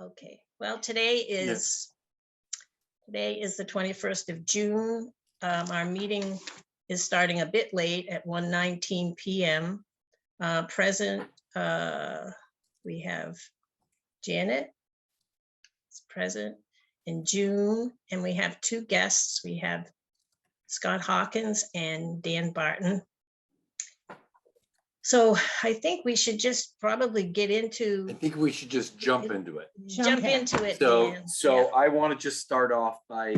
Okay, well, today is the 21st of June. Our meeting is starting a bit late at 1:19 p.m. Present, we have Janet is present, and June, and we have two guests. We have Scott Hawkins and Dan Barton. So I think we should just probably get into. I think we should just jump into it. Jump into it. So, Dan. so I want to just start off by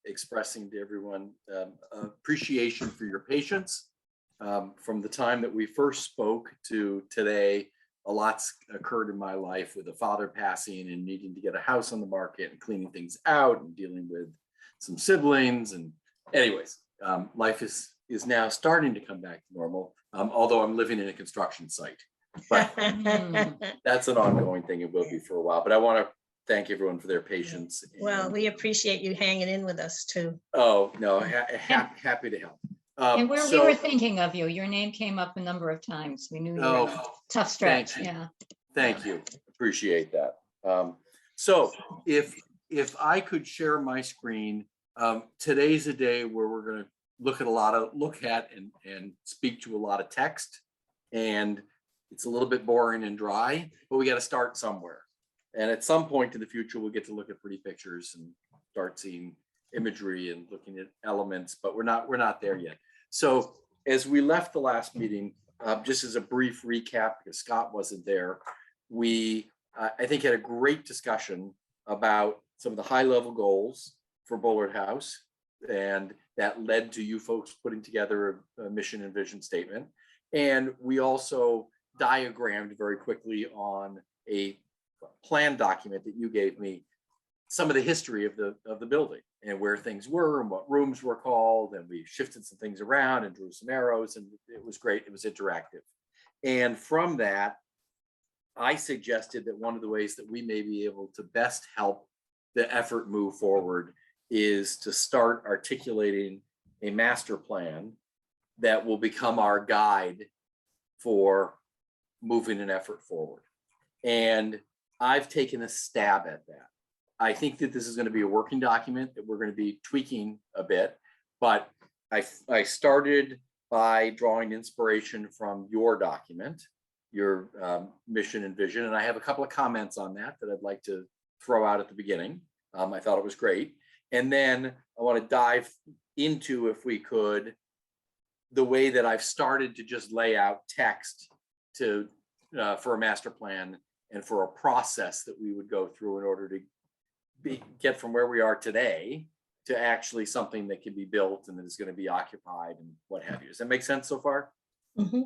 expressing to everyone appreciation for your patience. From the time that we first spoke to today, a lot's occurred in my life with a father passing and needing to get a house on the market and cleaning things out and dealing with some siblings. And anyways, life is now starting to come back to normal, although I'm living in a construction site. But that's an ongoing thing. It will be for a while. But I want to thank everyone for their patience. Well, we appreciate you hanging in with us too. Oh, no, happy to help. And we were thinking of you. Your name came up a number of times. We knew you were in a tough stretch. Thank you. Appreciate that. So if I could share my screen, today's a day where we're going to look at and speak to a lot of text, and it's a little bit boring and dry, but we got to start somewhere. And at some point in the future, we'll get to look at pretty pictures and start seeing imagery and looking at elements, but we're not there yet. So as we left the last meeting, just as a brief recap, because Scott wasn't there, we I think had a great discussion about some of the high level goals for Bullard House, and that led to you folks putting together a mission and vision statement. And we also diagrammed very quickly on a plan document that you gave me some of the history of the building and where things were and what rooms were called, and we shifted some things around and drew some arrows, and it was great. It was interactive. And from that, I suggested that one of the ways that we may be able to best help the effort move forward is to start articulating a master plan that will become our guide for moving an effort forward. And I've taken a stab at that. I think that this is going to be a working document that we're going to be tweaking a bit, but I started by drawing inspiration from your document, your mission and vision, and I have a couple of comments on that I'd like to throw out at the beginning. I thought it was great. And then I want to dive into, if we could, the way that I've started to just lay out text for a master plan and for a process that we would go through in order to get from where we are today to actually something that can be built and that is going to be occupied and what have you. Does that make sense so far? Mm-hmm.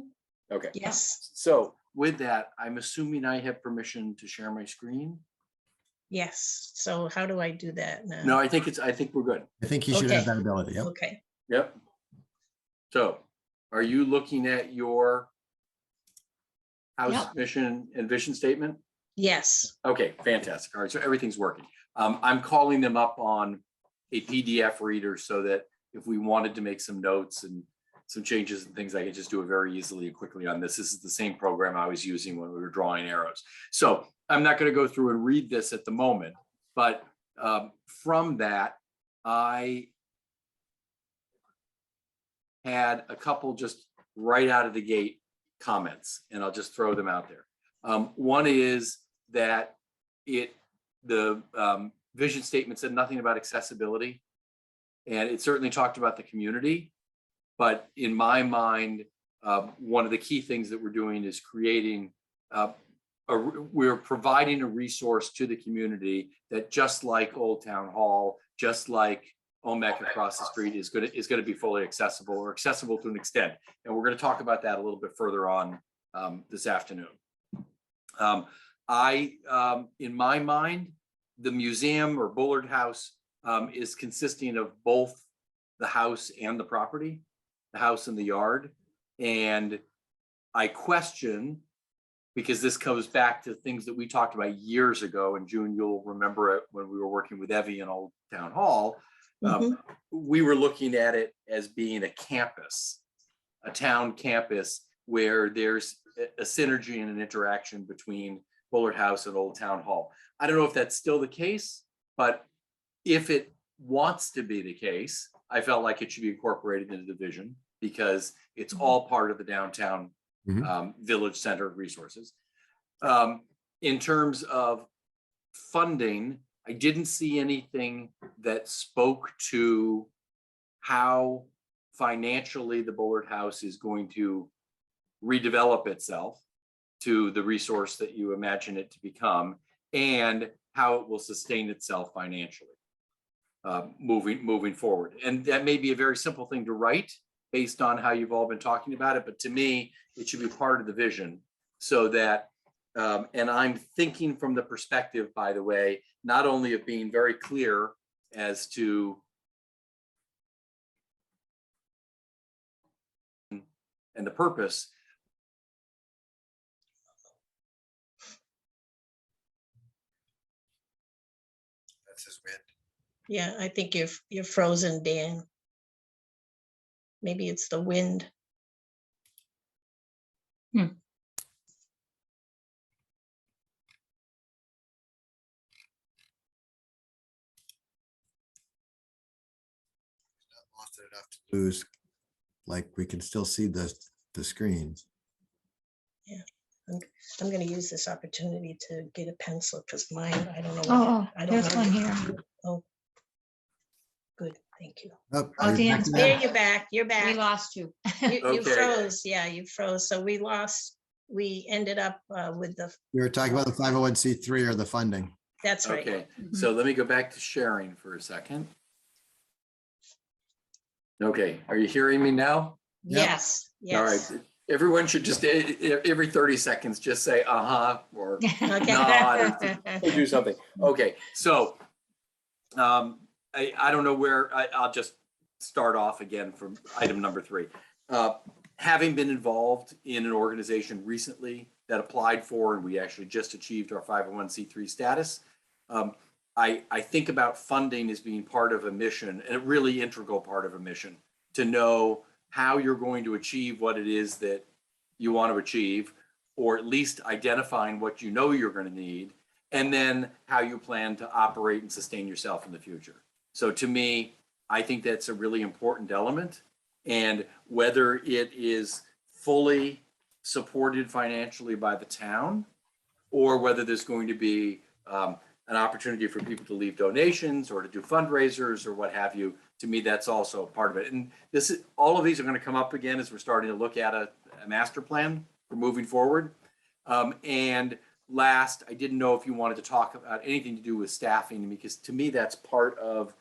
Okay. Yes. So with that, I'm assuming I have permission to share my screen. Yes. So how do I do that now? No, I think we're good. I think he should have that ability. Yep. Okay. Yep. So are you looking at your house mission and vision statement? Yes. Okay, fantastic. All right, so everything's working. I'm calling them up on a PDF reader so that if we wanted to make some notes and some changes and things, I could just do it very easily and quickly on this. This is the same program I was using when we were drawing arrows. So I'm not going to go through and read this at the moment, but from that, I had a couple just right out of the gate comments, and I'll just throw them out there. One is that the vision statement said nothing about accessibility, and it certainly talked about the community. But in my mind, one of the key things that we're doing is creating, we're providing a resource to the community that, just like Old Town Hall, just like OMEC across the street, is going to be fully accessible, or accessible to an extent. And we're going to talk about that a little bit further on this afternoon. In my mind, the museum or Bullard House is consisting of both the house and the property, the house and the yard. And I question, because this goes back to things that we talked about years ago, and June, you'll remember it when we were working with Evie in Old Town Hall. We were looking at it as being a campus, a town campus, where there's a synergy and an interaction between Bullard House and Old Town Hall. I don't know if that's still the case, but if it wants to be the case, I felt like it should be incorporated into the vision because it's all part of the downtown village center resources. In terms of funding, I didn't see anything that spoke to how financially the Bullard House is going to redevelop itself to the resource that you imagine it to become, and how it will sustain itself financially moving forward. And that may be a very simple thing to write based on how you've all been talking about it, but to me, it should be part of the vision so that, and I'm thinking from the perspective, by the way, not only of being very clear as to and the purpose. That's his wind. Yeah, I think you're frozen, Dan. Maybe it's the wind. Not often enough to lose. Like we can still see the screens. I'm going to use this opportunity to get a pencil because mine, I don't know. Oh, I don't there's know. one here. Oh, good. Thank you. Oh, Oh, are you Dan, back now? There you're back. You're We back. lost you. You Okay. froze. Yeah, you froze. So we lost. We ended up with the. We were talking about the 501c3 or the funding. That's right. Okay, so let me go back to sharing for a second. Okay, are you hearing me now? Yep. Yes. All Yes. right, everyone should just, every 30 seconds, just say, or Okay. nod or do something. Okay, so I don't know where, I'll just start off again from item number 3. Having been involved in an organization recently that applied for, and we actually just achieved our 501c3 status, I think about funding as being part of a mission, and a really integral part of a mission, to know how you're going to achieve what it is that you want to achieve, or at least identifying what you know you're going to need, and then how you plan to operate and sustain yourself in the future. So to me, I think that's a really important element. And whether it is fully supported financially by the town, or whether there's going to be an opportunity for people to leave donations or to do fundraisers or what have you, to me, that's also part of it. And this is, all of these are going to come up again as we're starting to look at a master plan for moving forward. And last, I didn't know if you wanted to talk about anything to do with staffing, because to me, that's part of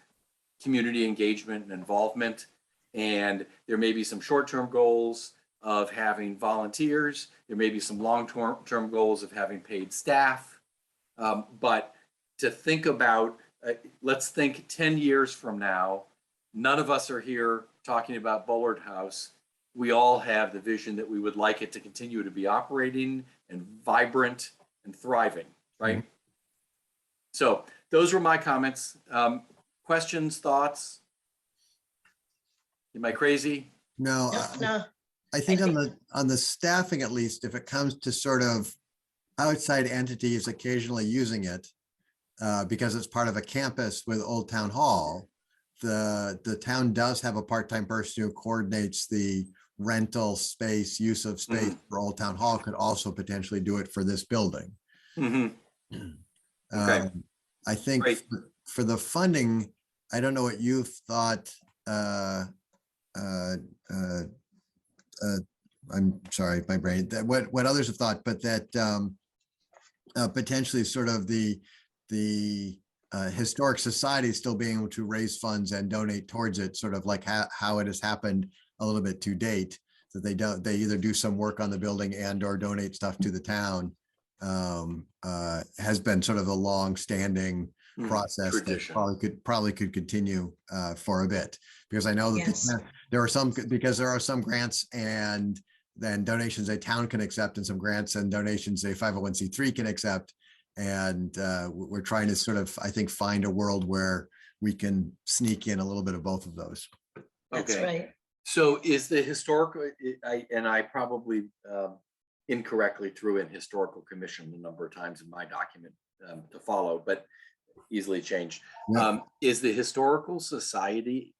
community engagement and involvement. And there may be some short-term goals of having volunteers. There may be some long-term goals of having paid staff. But to think about, let's think 10 years from now, none of us are here talking about Bullard House. We all have the vision that we would like it to continue to be operating and vibrant and thriving, right? Mm-hmm. So those were my comments. Questions, thoughts? Am I crazy? No, No. I think on the staffing, at least, if it comes to sort of outside entities occasionally using it, because it's part of a campus with Old Town Hall, the town does have a part-time person who coordinates the rental space, use of space for Old Town Hall, could also potentially do it for this building. Okay. I think for the funding, I don't know what you thought. I'm sorry, my brain, that what others have thought, but that potentially sort of the historic society still being able to raise funds and donate towards it, sort of like how it has happened a little bit to date, that they either do some work on the building and or donate stuff to the town, has been sort of a long-standing process tradition that probably could continue for a bit, because I know that there are some grants and then donations a town can accept, and some grants and donations a 501c3 can accept. And we're trying to sort of, I think, find a world where we can sneak in a little bit of both of those. That's right. So is the historical, I probably incorrectly threw in historical commission a number of times in my document to follow, but easily changed. Yeah. Is the Historical Society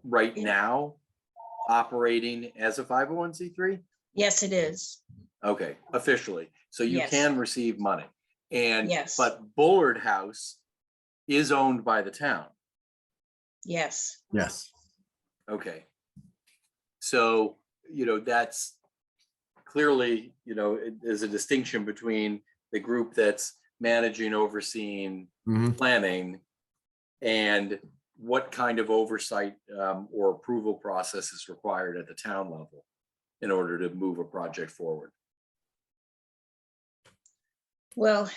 right now operating as a 501c3? Yes, it is. Okay, officially. So you Yes. can receive money. And Yes. but Bullard House is owned by the town. Yes. Yes. Okay. So, that's clearly, there's a distinction between the group that's managing, overseeing, Mhm. planning, and what kind of oversight or approval process is required at the town level in order to move a project forward. Well,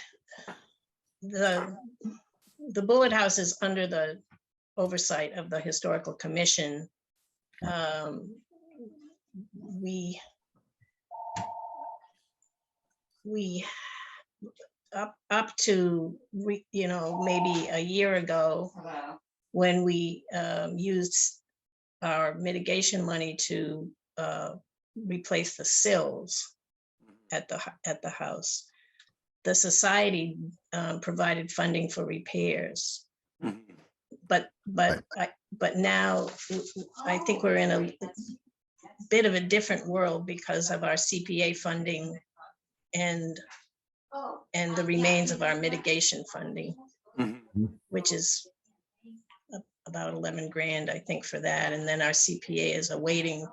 the Bullitt House is under the oversight of the Historical Commission. We up to maybe a year ago, when we used our mitigation money to replace the sills at the house, the society provided funding for repairs. Mhm. But now I think we're in a bit of a different world because of our CPA funding and the remains of our mitigation funding, Mhm. which is about 11 grand, I think, for that. And then our CPA is awaiting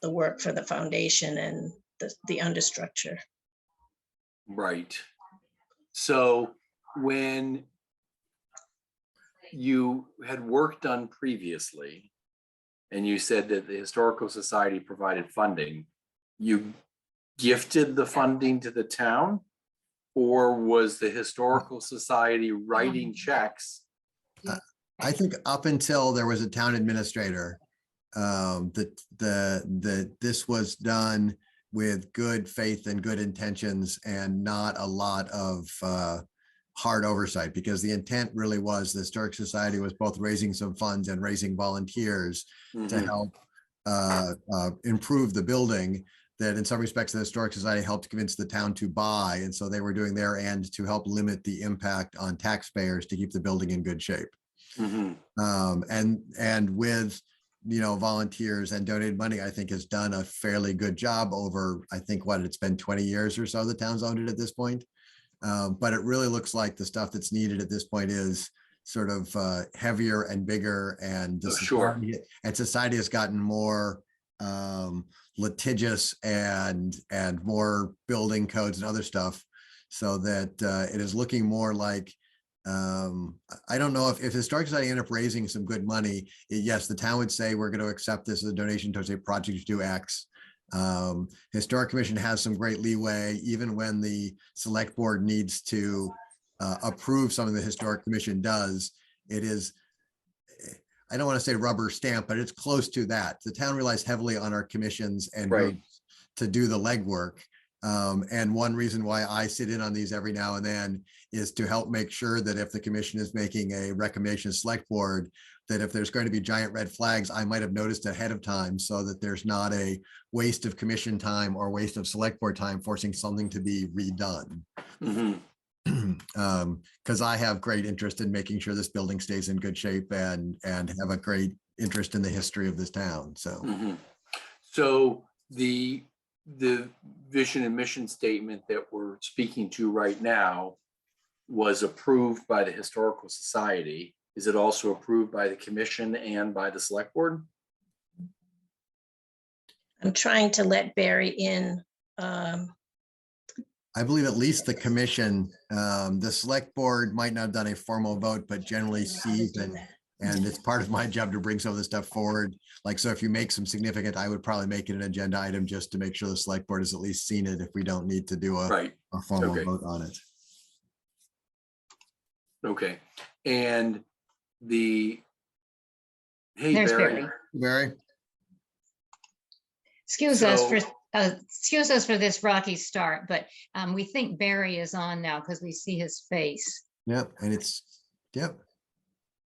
the work for the foundation and the understructure. Right. So when you had work done previously, and you said that the Historical Society provided funding, you gifted the funding to the town? Or was the Historical Society writing checks? I think up until there was a town administrator, this was done with good faith and good intentions and not a lot of hard oversight, because the intent really was the Historic Society was both raising some funds and raising volunteers to help improve the building that in some respects the Historic Society helped convince the town to buy. And so they were doing their end to help limit the impact on taxpayers to keep the building in good shape. And with volunteers and donated money, I think has done a fairly good job over, I think it's been 20 years or so the town's owned it at this point. But it really looks like the stuff that's needed at this point is sort of heavier and bigger, and society has gotten more litigious and more building codes and other stuff, so that it is looking more like I don't know if Historic Society end up raising some good money. Yes, the town would say we're going to accept this as a donation towards a project to do X. Historic Commission has some great leeway, even when the select board needs to approve something the Historic Commission does. It is, I don't want to say rubber stamp, but it's close to that. The town relies heavily on our commissions and groups to do the legwork. And one reason why I sit in on these every now and then is to help make sure that if the commission is making a recommendation to select board, that if there's going to be giant red flags, I might have noticed ahead of time, so that there's not a waste of commission time or waste of select board time forcing something to be redone. Because I have great interest in making sure this building stays in good shape and have a great interest in the history of this town. So, so the vision and mission statement that we're speaking to right now was approved by the Historical Society. Is it also approved by the commission and by the select board? I'm trying to let Barry in. I believe at least the commission, the select board might not have done a formal vote, but generally sees and it's part of my job to bring some of this stuff forward. Like, so if you make some significant, I would probably make it an agenda item just to make sure the select board has at least seen it if we don't need to do a formal vote on it. Okay. And hey, There's Barry. Barry? Excuse us for this rocky start, but we think Barry is on now because we see his face. Yep, and yep.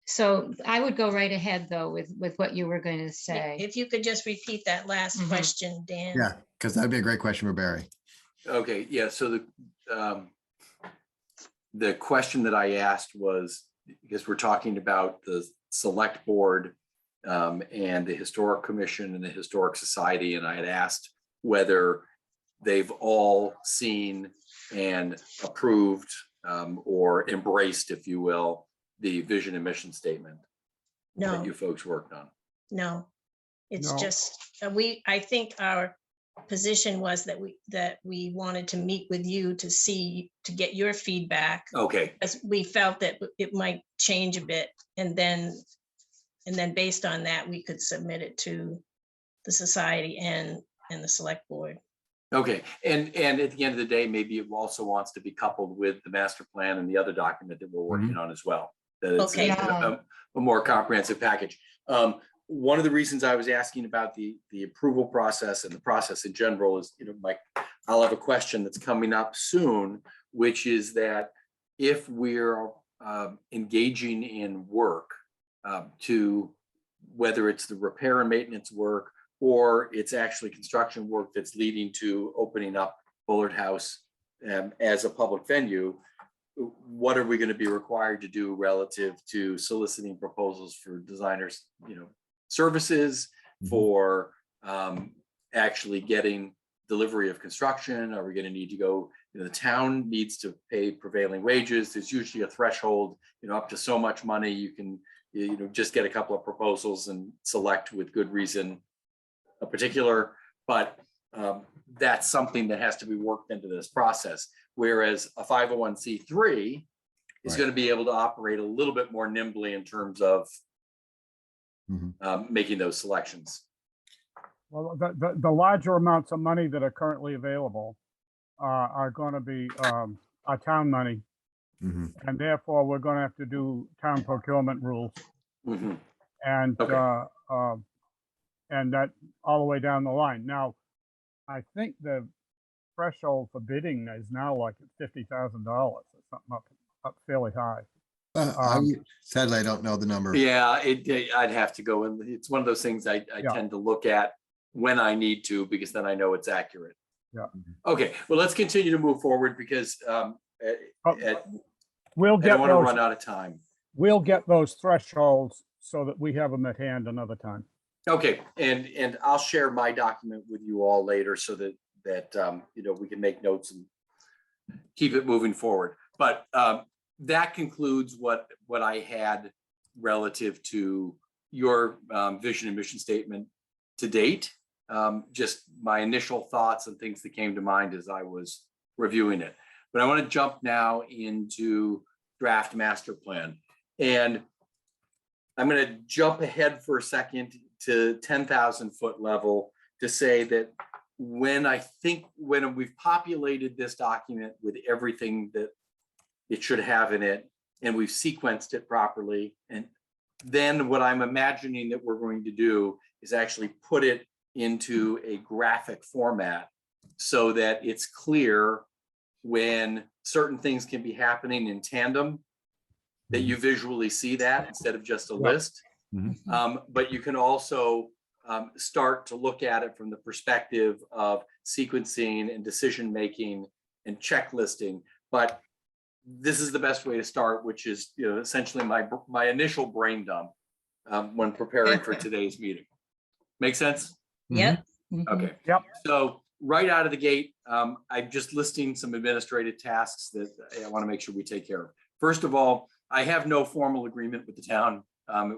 So I would go right ahead though with what you were going to say. If you could just repeat that last question, Dan. Yeah, because that'd be a great question for Barry. Okay, yeah, so the question that I asked was, because we're talking about the select board and the historic commission and the historic society, and I had asked whether they've all seen and approved or embraced, if you will, the vision and mission statement that No, you folks worked on. no. It's No. just, I think our position was that we wanted to meet with you to get your feedback, Okay, as we felt that it might change a bit, and then based on that, we could submit it to the society and the select board. okay, and at the end of the day, maybe it also wants to be coupled with the master plan and the other document that we're working on as well. That it's Okay. a more comprehensive package. One of the reasons I was asking about the approval process and the process in general is, Mike, I'll have a question that's coming up soon, which is that if we're engaging in work to, whether it's the repair and maintenance work, or it's actually construction work that's leading to opening up Bullard House as a public venue, what are we going to be required to do relative to soliciting proposals for designers, services, for actually getting delivery of construction? Are we going to need to go, the town needs to pay prevailing wages. There's usually a threshold, up to so much money. You can, just get a couple of proposals and select with good reason a particular, but that's something that has to be worked into this process. Whereas a 501c3 is Right. going to be able to operate a little bit more nimbly in terms of making those selections. Well, the larger amounts of money that are currently available are going to be our town money, Mhm. and therefore we're going to have to do town procurement rules, Mhm. and Okay. and that all the way down the line. Now, I think the threshold for bidding is now like $50,000 or something up fairly high. Sadly, I don't know the number. Yeah, I'd have to go in. It's one of those things I Yeah. tend to look at when I need to, because then I know it's accurate. Yeah. Okay, well, let's continue to move forward because I We'll get don't want to those. run out of time. We'll get those thresholds so that we have them at hand another time. Okay, and I'll share my document with you all later so that we can make notes and keep it moving forward. But that concludes what I had relative to your vision and mission statement to date. Just my initial thoughts and things that came to mind as I was reviewing it. But I want to jump now into draft master plan. And I'm going to jump ahead for a second to 10,000 foot level to say that when we've populated this document with everything that it should have in it, and we've sequenced it properly, and then what I'm imagining that we're going to do is actually put it into a graphic format so that it's clear when certain things can be happening in tandem, that you visually see that instead of just a list. But you can also start to look at it from the perspective of sequencing and decision-making and checklisting. But this is the best way to start, which is essentially my initial brain dump when preparing for today's meeting. Make sense? Yep. Okay. Yep. So right out of the gate, I'm just listing some administrative tasks that I want to make sure we take care of. First of all, I have no formal agreement with the town,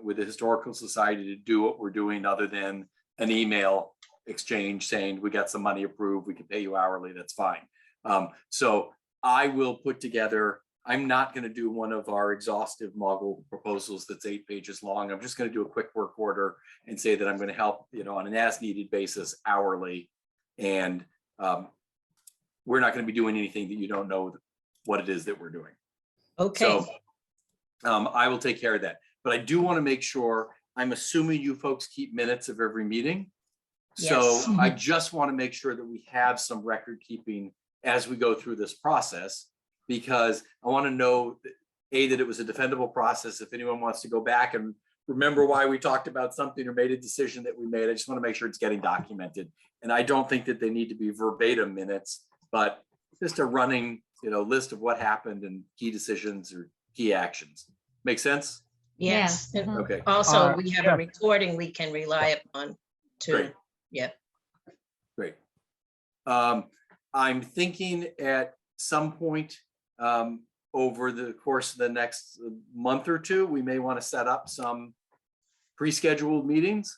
with the Historical Society to do what we're doing other than an email exchange saying we got some money approved, we can pay you hourly, that's fine. So I will put together, I'm not going to do one of our exhaustive model proposals that's 8 pages long. I'm just going to do a quick work order and say that I'm going to help, on an as needed basis hourly. And we're not going to be doing anything that you don't know what it is that we're doing. Okay. So I will take care of that. But I do want to make sure, I'm assuming you folks keep minutes of every meeting. So Yes. I just want to make sure that we have some record keeping as we go through this process, because I want to know that, A, that it was a defendable process. If anyone wants to go back and remember why we talked about something or made a decision that we made. I just want to make sure it's getting documented. And I don't think that they need to be verbatim minutes, but just a running, list of what happened and key decisions or key actions. Make sense? Yes. Yeah. And Okay, also, we have yeah. a recording we can rely upon too. great. Yeah. Great. I'm thinking at some point over the course of the next month or two, we may want to set up some pre-scheduled meetings.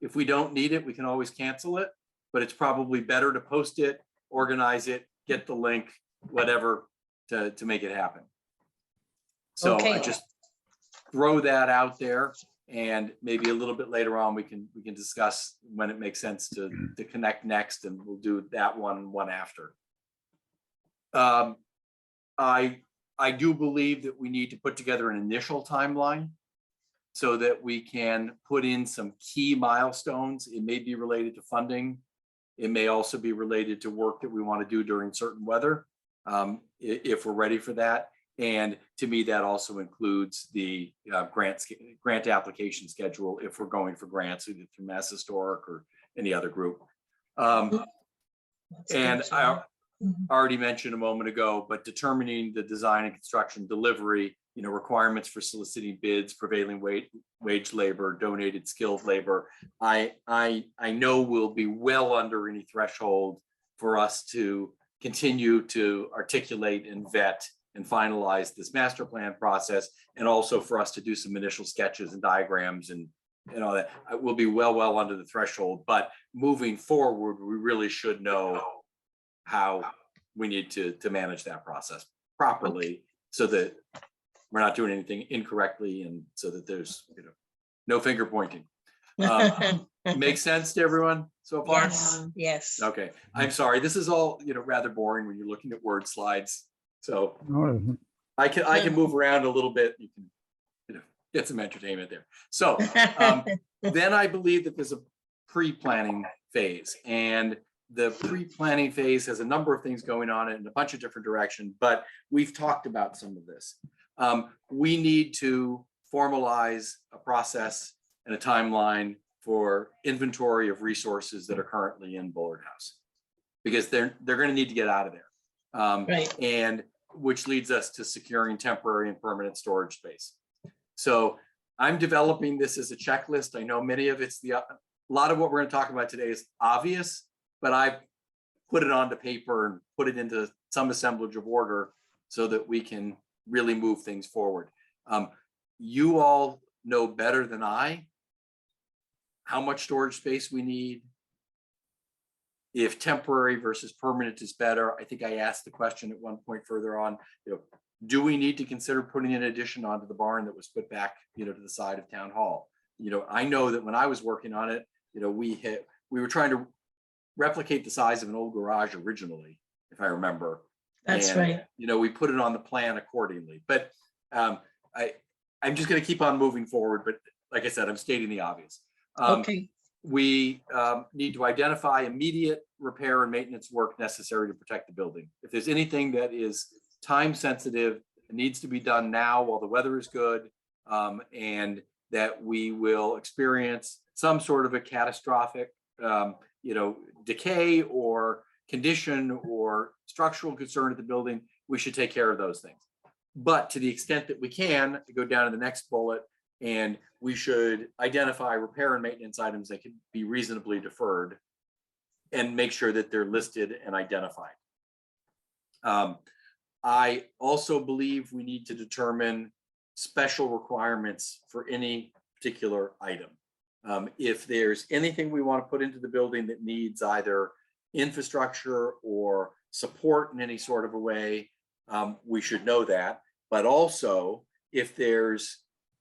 If we don't need it, we can always cancel it, but it's probably better to post it, organize it, get the link, whatever, to make it happen. So I Okay. just throw that out there, and maybe a little bit later on, we can discuss when it makes sense to connect next, and we'll do that one after. I do believe that we need to put together an initial timeline so that we can put in some key milestones. It may be related to funding. It may also be related to work that we want to do during certain weather, if we're ready for that. And to me, that also includes the grant application schedule if we're going for grants, either through Mass Historic or any other group. And I already mentioned a moment ago, but determining the design and construction delivery, requirements for soliciting bids, prevailing wage labor, donated skilled labor. I know will be well under any threshold for us to continue to articulate and vet and finalize this master plan process, and also for us to do some initial sketches and diagrams and all that. Will be well under the threshold, but moving forward, we really should know how we need to manage that process properly, so that we're not doing anything incorrectly, and so that there's no finger pointing. Makes sense to everyone so far? Yes, yes. Okay, I'm sorry. This is all rather boring when you're looking at word slides. So No, it isn't. I can move around a little bit. You can get some entertainment there. So then I believe that there's a pre-planning phase, and the pre-planning phase has a number of things going on in a bunch of different directions, but we've talked about some of this. We need to formalize a process and a timeline for inventory of resources that are currently in Bullard House, because they're going to need to get out of there. Right. And which leads us to securing temporary and permanent storage space. So I'm developing this as a checklist. I know many of it's a lot of what we're going to talk about today is obvious, but I've put it onto paper and put it into some assemblage of order so that we can really move things forward. You all know better than I how much storage space we need, if temporary versus permanent is better. I think I asked the question at one point further on, do we need to consider putting an addition onto the barn that was put back, to the side of Town Hall? I know that when I was working on it, we were trying to replicate the size of an old garage originally, if I remember. That's and, right. We put it on the plan accordingly. But I'm just going to keep on moving forward. But like I said, I'm stating the obvious. Okay. We need to identify immediate repair and maintenance work necessary to protect the building. If there's anything that is time sensitive, it needs to be done now while the weather is good, and that we will experience some sort of a catastrophic, decay or condition or structural concern at the building, we should take care of those things. But to the extent that we can, go down to the next bullet, and we should identify repair and maintenance items that can be reasonably deferred and make sure that they're listed and identified. I also believe we need to determine special requirements for any particular item. If there's anything we want to put into the building that needs either infrastructure or support in any sort of a way, we should know that. But also, if there's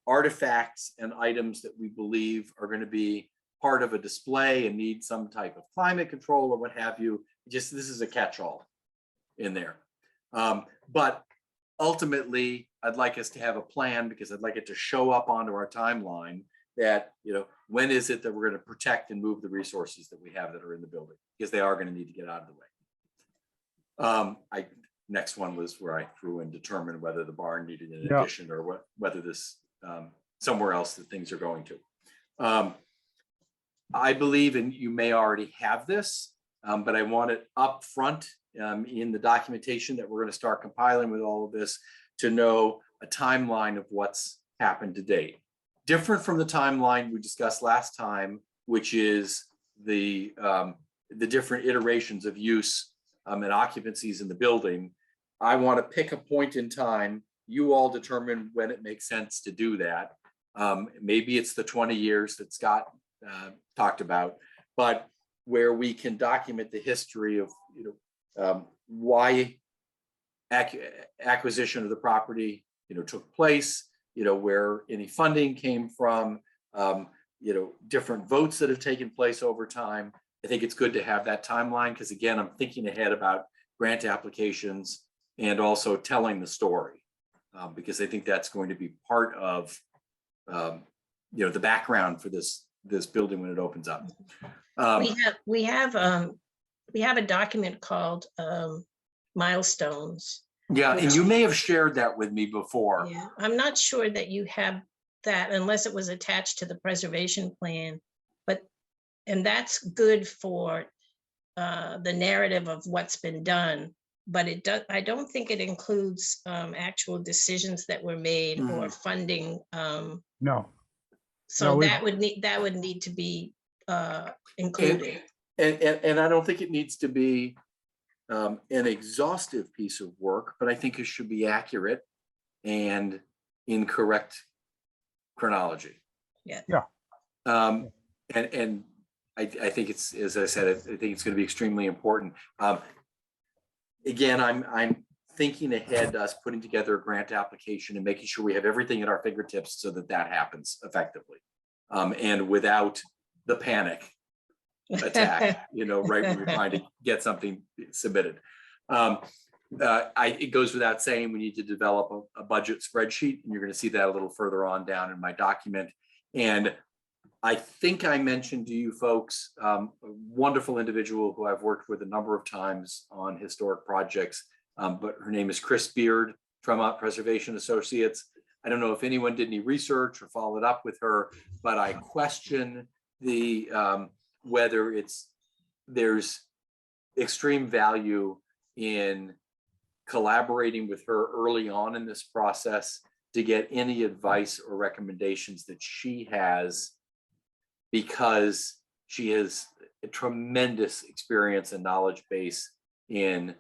artifacts and items that we believe are going to be part of a display and need some type of climate control or what have you, this is a catch-all in there. But ultimately, I'd like us to have a plan, because I'd like it to show up onto our timeline that, when is it that we're going to protect and move the resources that we have that are in the building, because they are going to need to get out of the way. Next one was where I threw in determine whether the barn needed an addition or whether this somewhere else that things are going to. I believe, and you may already have this, but I want it up front in the documentation that we're going to start compiling with all of this to know a timeline of what's happened to date. Different from the timeline we discussed last time, which is the different iterations of use and occupancies in the building. I want to pick a point in time. You all determine when it makes sense to do that. Maybe it's the 20 years that Scott talked about, but where we can document the history of why acquisition of the property took place, where any funding came from, different votes that have taken place over time. I think it's good to have that timeline because, again, I'm thinking ahead about grant applications and also telling the story because I think that's going to be part of the background for this building when it opens up. We have a document called Milestones. Yeah, and you may have shared that with me before. Yeah, I'm not sure that you have that unless it was attached to the preservation plan, and that's good for the narrative of what's been done, but I don't think it includes actual decisions that were made or funding. No. So No, that would need to be included. And I don't think it needs to be an exhaustive piece of work, but I think it should be accurate and in correct chronology. Yeah. And I think it's, as I said, I think it's going to be extremely important. Again, I'm thinking ahead to us putting together a grant application and making sure we have everything at our fingertips so that happens effectively and without the panic attack, right when you're trying to get something submitted. It goes without saying, we need to develop a budget spreadsheet, and you're going to see that a little further on down in my document. And I think I mentioned to you folks, a wonderful individual who I've worked with a number of times on historic projects, but her name is Chris Beard, Tremont Preservation Associates. I don't know if anyone did any research or followed up with her, but I question whether there's extreme value in collaborating with her early on in this process to get any advice or recommendations that she has, because she has a tremendous experience and knowledge base in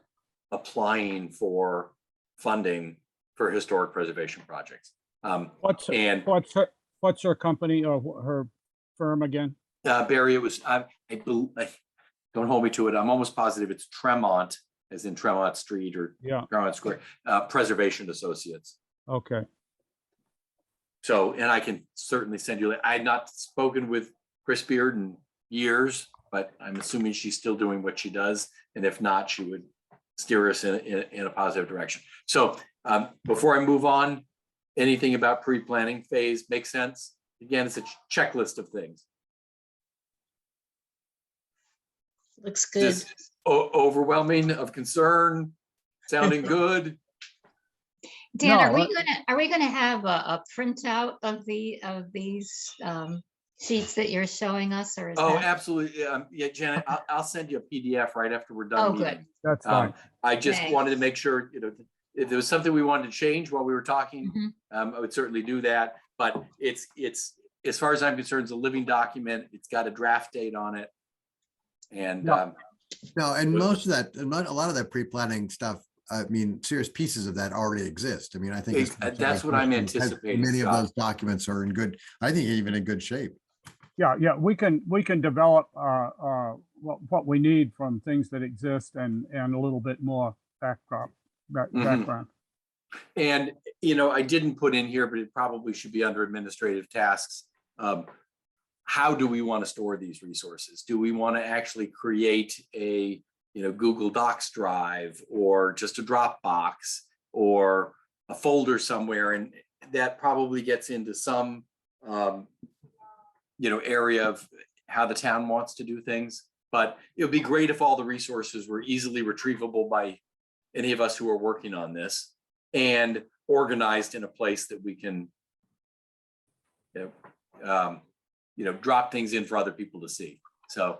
applying for funding for historic preservation projects. What's her company or her firm again? Barry, it was, I don't hold me to it. I'm almost positive it's Tremont, as in Tremont Street or Tremont Square, Preservation Associates. Okay. So, and I can certainly send you, I had not spoken with Chris Beard in years, but I'm assuming she's still doing what she does. And if not, she would steer us in a positive direction. So before I move on, anything about pre-planning phase makes sense? Again, it's a checklist of things. Looks good. Just overwhelming of concern, sounding good. Dan, No, are we gonna have a printout of these sheets that you're showing us, or is Oh, that? absolutely. Yeah, Janet, I'll send you a PDF right after we're done Oh, meeting. good. That's fine. I just Thanks. wanted to make sure, if there was something we wanted to change while we were talking, Mhm. I would certainly do that. But it's, as far as I'm concerned, it's a living document. It's got a draft date on it. And Yeah. No, and most of that, a lot of that pre-planning stuff, I mean, serious pieces of that already exist. I mean, I think that's what I'm anticipating, Many of Scott. those documents are in good, I think even in good shape. Yeah, we can develop what we need from things that exist and a little bit more background. And, I didn't put in here, but it probably should be under administrative tasks. How do we want to store these resources? Do we want to actually create a, Google Docs drive or just a Dropbox or a folder somewhere? And that probably gets into some, area of how the town wants to do things. But it would be great if all the resources were easily retrievable by any of us who are working on this and organized in a place that we can drop things in for other people to see. So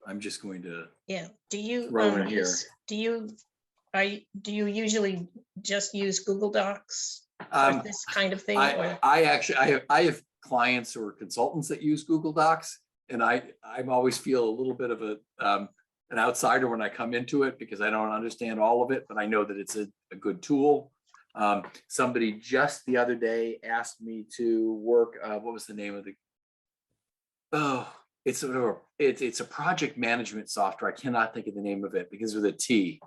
I'm just going to, Yeah. Do you Throw in here. do you usually just use Google Docs for um, this kind of thing? Or I actually, I have clients or consultants that use Google Docs, and I always feel a little bit of an outsider when I come into it because I don't understand all of it, but I know that it's a good tool. Somebody just the other day asked me to work, what was the name of the, it's sort of it's a project management software. I cannot think of the name of it because with a T.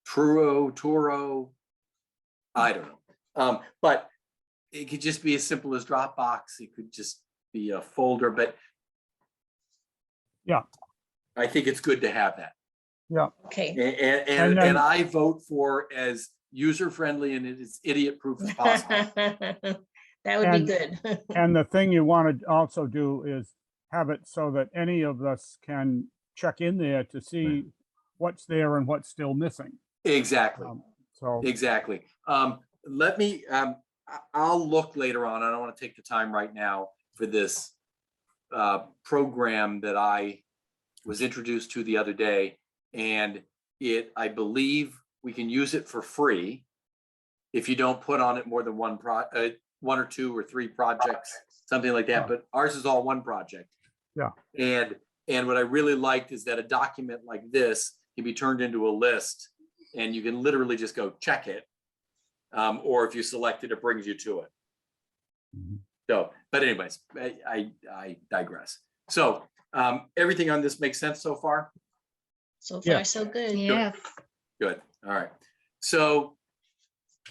Turo, I don't know. But it could just be as simple as Dropbox. It could just be a folder, but Yeah. I think it's good to have that. Yeah. okay. And then- I vote for as user-friendly and it is idiot-proof as possible. That would be And- good. And the thing you want to also do is have it so that any of us can check in there to see what's there and what's still missing. Exactly. So, Exactly. Let me, I'll look later on. I don't want to take the time right now for this program that I was introduced to the other day. And I believe we can use it for free if you don't put on it more than one or two or three projects, something like that. But ours is all one project. Yeah. And what I really liked is that a document like this can be turned into a list and you can literally just go check it. Or if you select it, it brings you to it. Mhm. So, but anyways, I digress. So everything on this makes sense so far? So Yeah. far, so good. Yeah, Good. All right. So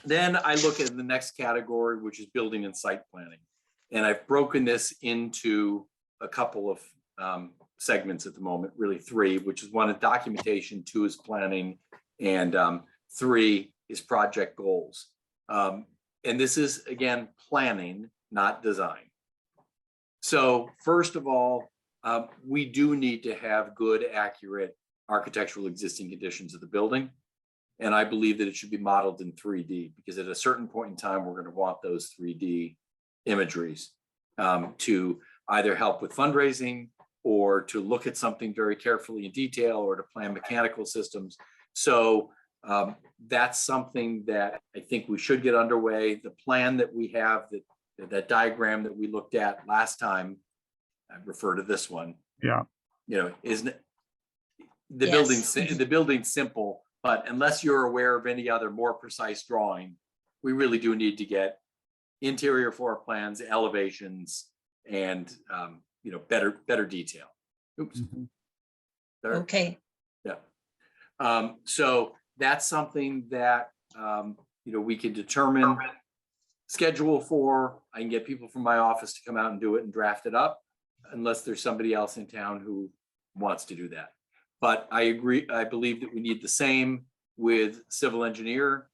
then I look at the next category, which is building and site planning. And I've broken this into a couple of segments at the moment, really three, which is one is documentation, two is planning, and three is project goals. And this is, again, planning, not design. So first of all, we do need to have good, accurate architectural existing conditions of the building. And I believe that it should be modeled in 3D because at a certain point in time, we're going to want those 3D imageries to either help with fundraising or to look at something very carefully in detail or to plan mechanical systems. So that's something that I think we should get underway. The plan that we have, that diagram that we looked at last time, I refer to this one. yeah, Isn't the Yes. building's simple, but unless you're aware of any other more precise drawing, we really do need to get interior floor plans, elevations, and better detail. Oops. Mhm. There. Okay. Yeah. So that's something that we can determine schedule for. I can get people from my office to come out and do it and draft it up, unless there's somebody else in town who wants to do that. But I agree, I believe that we need the same with civil engineer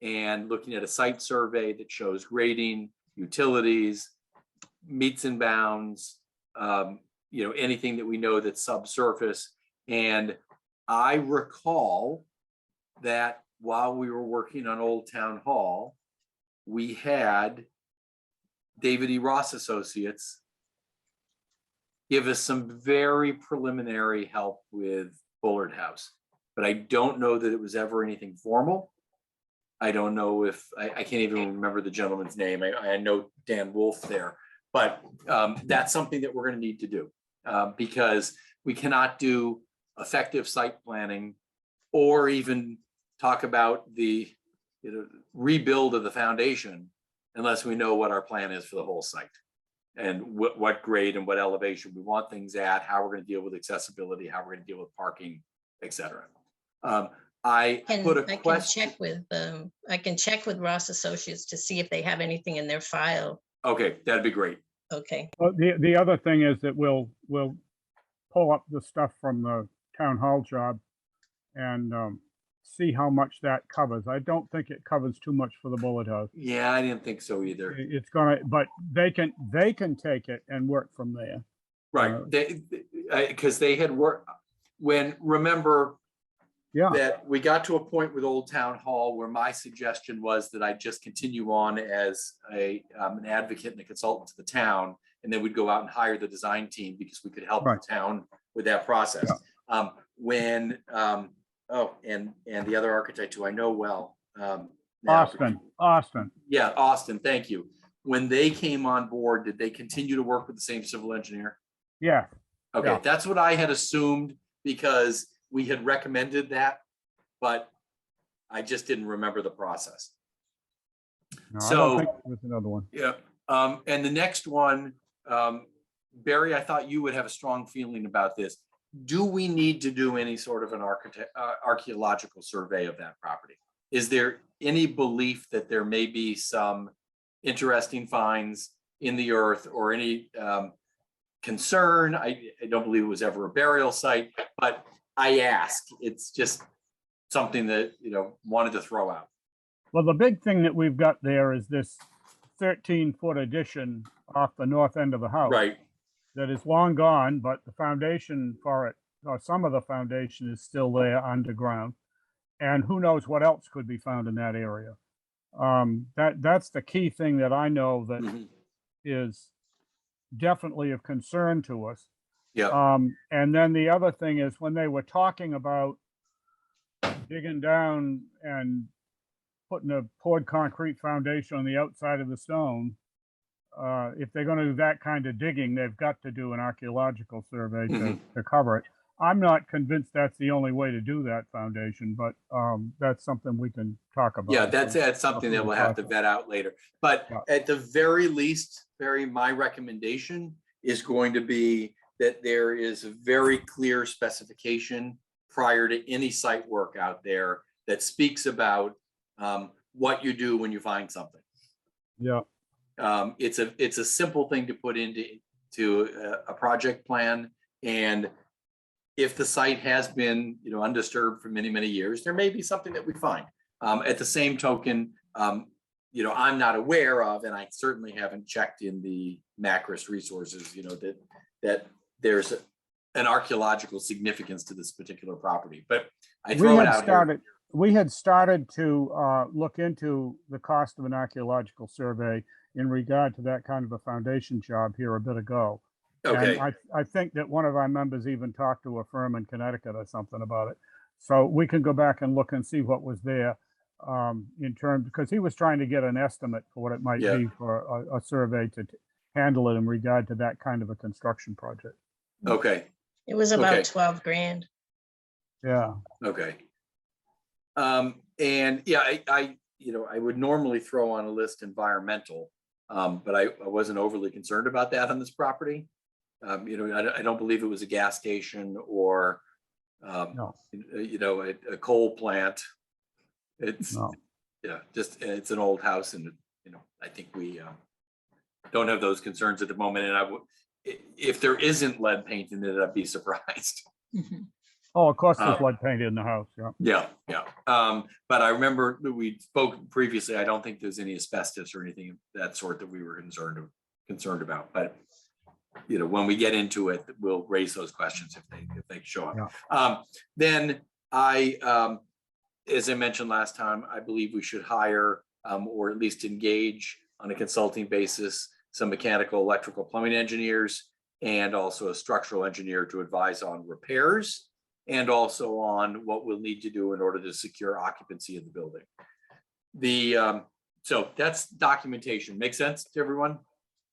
and looking at a site survey that shows grading, utilities, meets and bounds, anything that we know that's subsurface. And I recall that while we were working on Old Town Hall, we had David E. Ross Associates give us some very preliminary help with Bullard House, but I don't know that it was ever anything formal. I don't know if I can't even remember the gentleman's name. I know Dan Wolf there, but that's something that we're going to need to do because we cannot do effective site planning or even talk about the rebuild of the foundation unless we know what our plan is for the whole site and what grade and what elevation we want things at, how we're going to deal with accessibility, how we're going to deal with parking, etc. I put a question. I can check with Ross Associates to see if they have anything in their file. Okay, that'd be great. Okay. Well, the other thing is that we'll pull up the stuff from the town hall job and see how much that covers. I don't think it covers too much for the Bullet House. Yeah, I didn't think so either. It's gonna, but they can take it and work from there. Right, because they had worked remember Yeah, that we got to a point with Old Town Hall where my suggestion was that I just continue on as an advocate and a consultant to the town, and then we'd go out and hire the design team because we could help Right. the town with that process. And the other architect who I know well. Now- Austin. Yeah, Austin, thank you. When they came on board, did they continue to work with the same civil engineer? Yeah, Okay, Yeah. that's what I had assumed because we had recommended that, but I just didn't remember the process. no, I So- don't think there's another one. Yeah, and the next one, Barry, I thought you would have a strong feeling about this. Do we need to do any sort of an archaeological survey of that property? Is there any belief that there may be some interesting finds in the earth or any concern? I don't believe it was ever a burial site, but I ask. It's just something that, wanted to throw out. Well, the big thing that we've got there is this 13-foot addition off the north end of the house. Right, That is long gone, but the foundation for it, or some of the foundation is still there underground. And who knows what else could be found in that area. That's the key thing that I know that Mhm. is definitely of concern to us. Yeah, And then the other thing is when they were talking about digging down and putting a poured concrete foundation on the outside of the stone, if they're going to do that kind of digging, they've got to do an archaeological survey to cover it. I'm not convinced that's the only way to do that foundation, but that's something we can talk about. yeah, that's something that we'll have to vet out later. But Yeah. at the very least, Barry, my recommendation is going to be that there is a very clear specification prior to any site work out there that speaks about what you do when you find something. Yeah, It's a simple thing to put into a project plan, and if the site has been, undisturbed for many, many years, there may be something that we find. At the same token, I'm not aware of, and I certainly haven't checked in the Macris resources, that there's an archaeological significance to this particular property. But I throw it out here. we had started to look into the cost of an archaeological survey in regard to that kind of a foundation job here a bit ago. Okay, And I think that one of our members even talked to a firm in Connecticut or something about it. So we can go back and look and see what was there in terms, because he was trying to get an estimate for what it might Yeah. be for a survey to handle it in regard to that kind of a construction project. okay, It was about Okay. 12 grand. Yeah, okay. And yeah, I would normally throw on a list environmental, but I wasn't overly concerned about that on this property. I don't believe it was a gas station or, no, a coal plant. It's, no. yeah, just, it's an old house and, I think we don't have those concerns at the moment. And if there isn't lead paint in it, I'd be surprised. Oh, of course, there's lead paint in the house, yeah. Yeah. But I remember that we spoke previously. I don't think there's any asbestos or anything of that sort that we were concerned about. But when we get into it, we'll raise those questions if they show up. Yeah. Then as I mentioned last time, I believe we should hire or at least engage on a consulting basis some mechanical, electrical, plumbing engineers, and also a structural engineer to advise on repairs and also on what we'll need to do in order to secure occupancy of the building. So that's documentation. Make sense to everyone?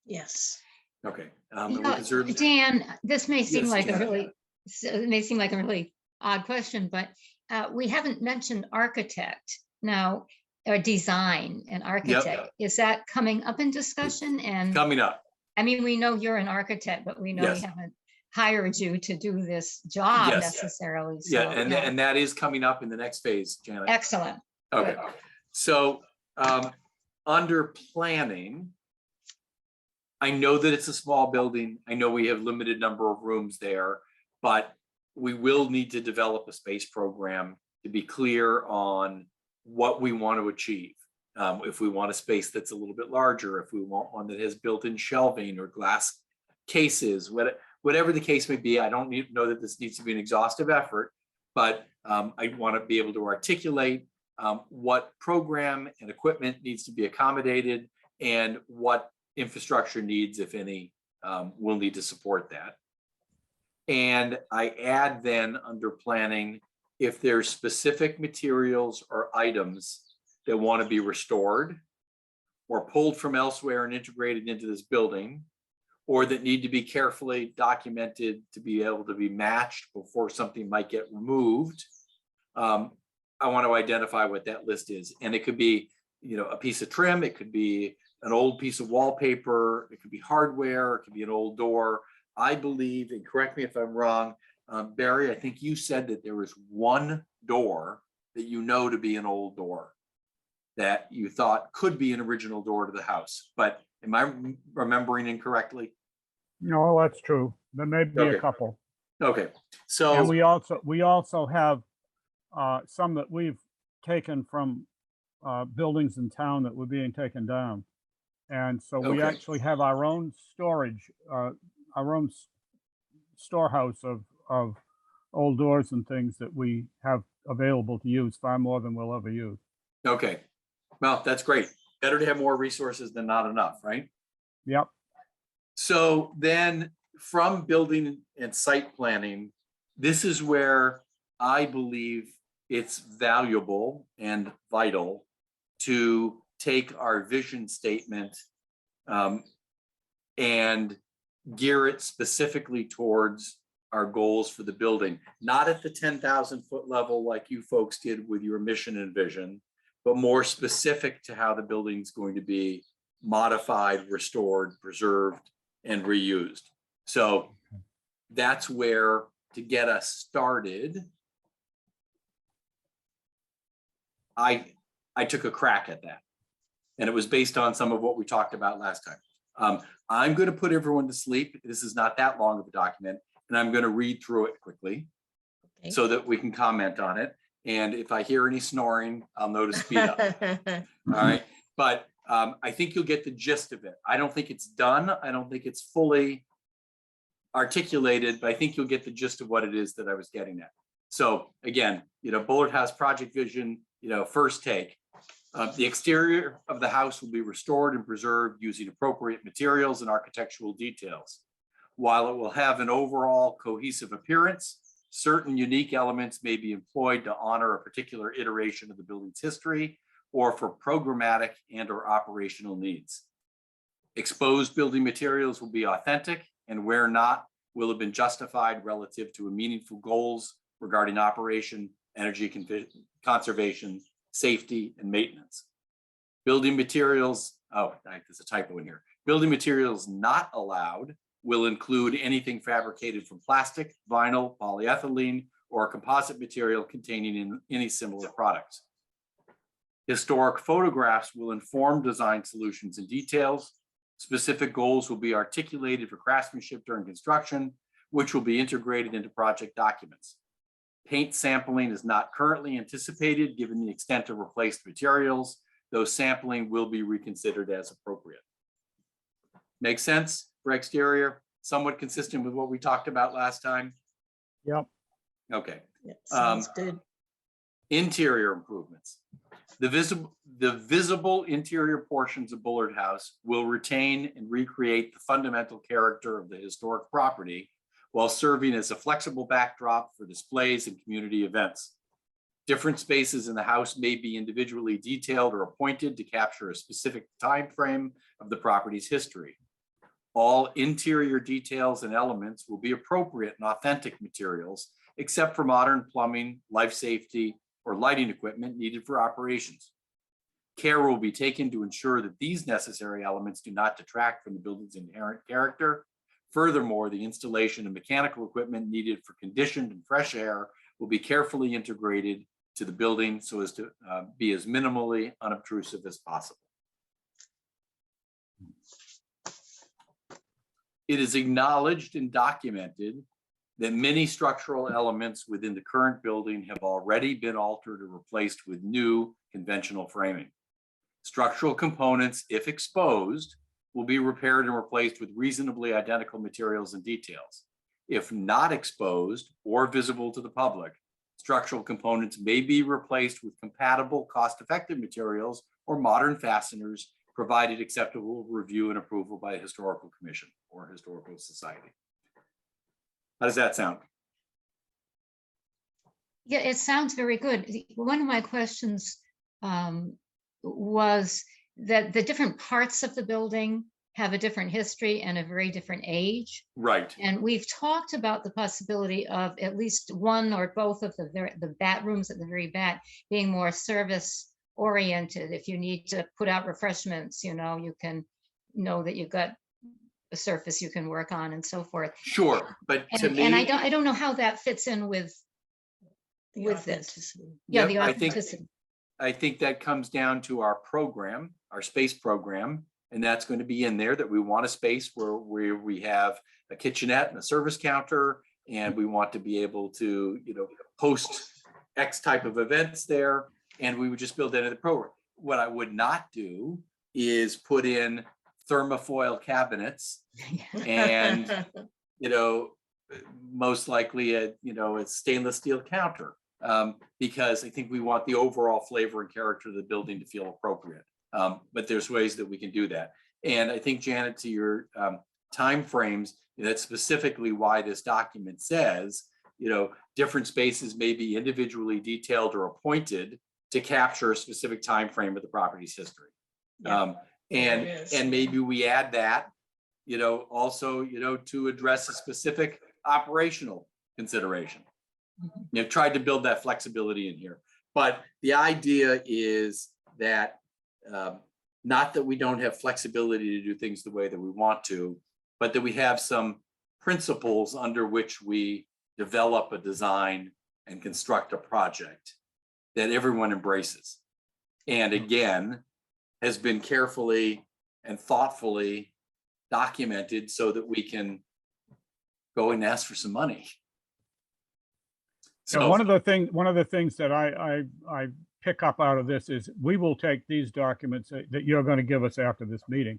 Yes. Okay. You know, Dan, this may seem Yes, like Janet. it may seem like a really odd question, but we haven't mentioned architect now, or design and architect. Is that coming up in discussion? And Coming up. I mean, we know you're an architect, but we know Yes. we haven't hired you to do this job Yes. necessarily. Yeah, So, and that is coming up in the next phase, Janet. excellent. Okay, so under planning, I know that it's a small building. I know we have limited number of rooms there, but we will need to develop a space program to be clear on what we want to achieve. If we want a space that's a little bit larger, if we want one that has built-in shelving or glass cases, whatever the case may be, I don't know that this needs to be an exhaustive effort, but I want to be able to articulate what program and equipment needs to be accommodated and what infrastructure needs, if any, will need to support that. And I add then under planning, if there's specific materials or items that want to be restored or pulled from elsewhere and integrated into this building, or that need to be carefully documented to be able to be matched before something might get removed, I want to identify what that list is. And it could be, you know, a piece of trim, it could be an old piece of wallpaper, it could be hardware, it could be an old door. I believe, and correct me if I'm wrong, Barry, I think you said that there was one door that you know to be an old door that you thought could be an original door to the house. But am I remembering incorrectly? No, that's true. There may be Okay. a couple. Okay, so And we also have some that we've taken from buildings in town that were being taken down. And so we Okay. actually have our own storage, our own storehouse of old doors and things that we have available to use, far more than we'll ever use. okay, well, that's great. Better to have more resources than not enough, right? Yep. So then from building and site planning, this is where I believe it's valuable and vital to take our vision statement and gear it specifically towards our goals for the building, not at the 10,000 foot level like you folks did with your mission and vision, but more specific to how the building's going to be modified, restored, preserved, and reused. So that's where, to get us started, I took a crack at that. And it was based on some of what we talked about last time. I'm going to put everyone to sleep. This is not that long of a document, and I'm going to read through it quickly Okay. so that we can comment on it. And if I hear any snoring, I'll know to speed up. All right. But I think you'll get the gist of it. I don't think it's done. I don't think it's fully articulated, but I think you'll get the gist of what it is that I was getting at. So again, you know, Bullard House project vision, you know, first take. The exterior of the house will be restored and preserved using appropriate materials and architectural details. While it will have an overall cohesive appearance, certain unique elements may be employed to honor a particular iteration of the building's history or for programmatic and or operational needs. Exposed building materials will be authentic and where not, will have been justified relative to meaningful goals regarding operation, energy conservation, safety, and maintenance. Building materials, there's a typo in here. Building materials not allowed will include anything fabricated from plastic, vinyl, polyethylene, or a composite material containing any similar products. Historic photographs will inform design solutions and details. Specific goals will be articulated for craftsmanship during construction, which will be integrated into project documents. Paint sampling is not currently anticipated given the extent of replaced materials, though sampling will be reconsidered as appropriate. Make sense for exterior? Somewhat consistent with what we talked about last time? Yep. Okay. Yeah, sounds good. Interior improvements. The visible interior portions of Bullard House will retain and recreate the fundamental character of the historic property while serving as a flexible backdrop for displays and community events. Different spaces in the house may be individually detailed or appointed to capture a specific time frame of the property's history. All interior details and elements will be appropriate and authentic materials, except for modern plumbing, life safety, or lighting equipment needed for operations. Care will be taken to ensure that these necessary elements do not detract from the building's inherent character. Furthermore, the installation of mechanical equipment needed for conditioned and fresh air will be carefully integrated to the building so as to be as minimally unobtrusive as possible. It is acknowledged and documented that many structural elements within the current building have already been altered or replaced with new conventional framing. Structural components, if exposed, will be repaired and replaced with reasonably identical materials and details. If not exposed or visible to the public, structural components may be replaced with compatible, cost-effective materials or modern fasteners, provided acceptable review and approval by a historical commission or historical society. How does that sound? Yeah, it sounds very good. One of my questions was that the different parts of the building have a different history and a very different age. Right. And we've talked about the possibility of at least one or both of the bat rooms at the very back being more service oriented. If you need to put out refreshments, you can know that you've got a surface you can work on and so forth. Sure, but to me, And I don't know how that fits in with this. authenticity. Yeah, yep, the I think authenticity. I think that comes down to our program, our space program, and that's going to be in there, that we want a space where we have a kitchenette and a service counter, and we want to be able to, host X type of events there, and we would just build into the program. What I would not do is put in thermofoil cabinets and, most likely a stainless steel counter, because I think we want the overall flavor and character of the building to feel appropriate. But there's ways that we can do that. And I think, Janet, to your timeframes, that's specifically why this document says, different spaces may be individually detailed or appointed to capture a specific time frame of the property's history. Yeah, and maybe we add that, also, to address a specific operational consideration. Tried to build that flexibility in here. But the idea is that not that we don't have flexibility to do things the way that we want to, but that we have some principles under which we develop a design and construct a project that everyone embraces. And again, has been carefully and thoughtfully documented so that we can go and ask for some money. So one of the things that I pick up out of this is we will take these documents that you're going to give us after this meeting,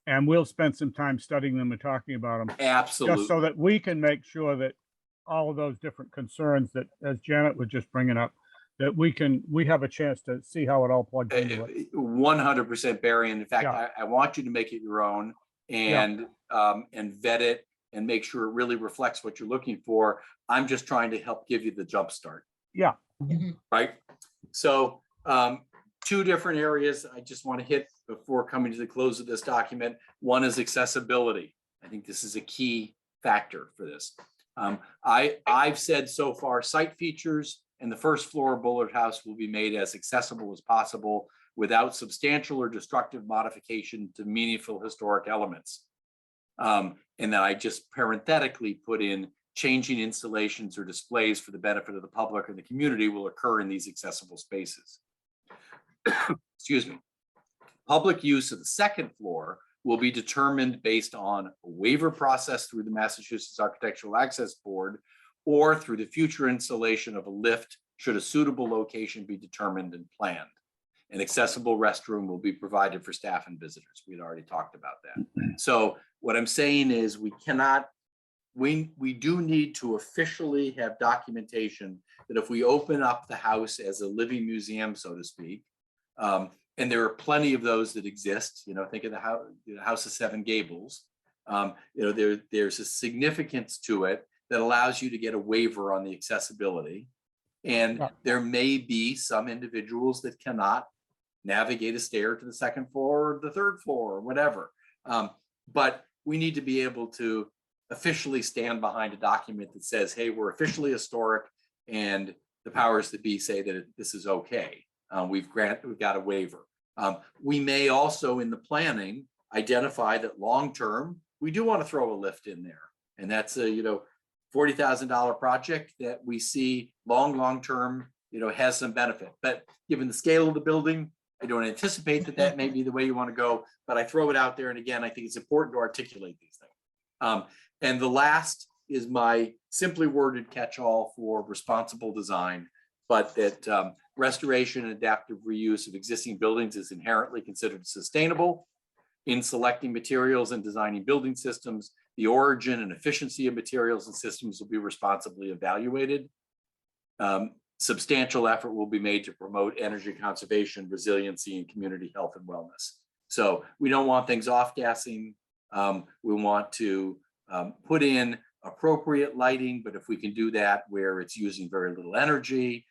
and we'll spend some time studying them and talking about them. Absolutely. Just so that we can make sure that all of those different concerns that, as Janet was just bringing up, that we have a chance to see how it all plugs into it. 100%, Barry. And in fact, Yeah. I want you to make it your own and vet it and make sure it really reflects what you're looking for. I'm just trying to help give you the jump start. Yeah. Right. So two different areas I just want to hit before coming to the close of this document. One is accessibility. I think this is a key factor for this. I've said so far, site features and the first floor of Bullard House will be made as accessible as possible without substantial or destructive modification to meaningful historic elements. And then I just parenthetically put in changing installations or displays for the benefit of the public or the community will occur in these accessible spaces. Excuse me. Public use of the second floor will be determined based on a waiver process through the Massachusetts Architectural Access Board or through the future installation of a lift should a suitable location be determined and planned. An accessible restroom will be provided for staff and visitors. We had already talked about that. So what I'm saying is we do need to officially have documentation that if we open up the house as a living museum, so to speak, and there are plenty of those that exist, think of the House of Seven Gables, there's a significance to it that allows you to get a waiver on the accessibility. And there may be some individuals that cannot navigate a stair to the second floor or the third floor or whatever. But we need to be able to officially stand behind a document that says, hey, we're officially historic and the powers that be say that this is okay. We've got a waiver. We may also in the planning identify that long-term, we do want to throw a lift in there. And that's a, $40,000 project that we see long-term, has some benefit. But given the scale of the building, I don't anticipate that may be the way you want to go, but I throw it out there. And again, I think it's important to articulate these things. And the last is my simply worded catch-all for responsible design, but that restoration and adaptive reuse of existing buildings is inherently considered sustainable. In selecting materials and designing building systems, the origin and efficiency of materials and systems will be responsibly evaluated. Substantial effort will be made to promote energy conservation, resiliency, and community health and wellness. So we don't want things off-gassing. We want to put in appropriate lighting, but if we can do that where it's using very little energy,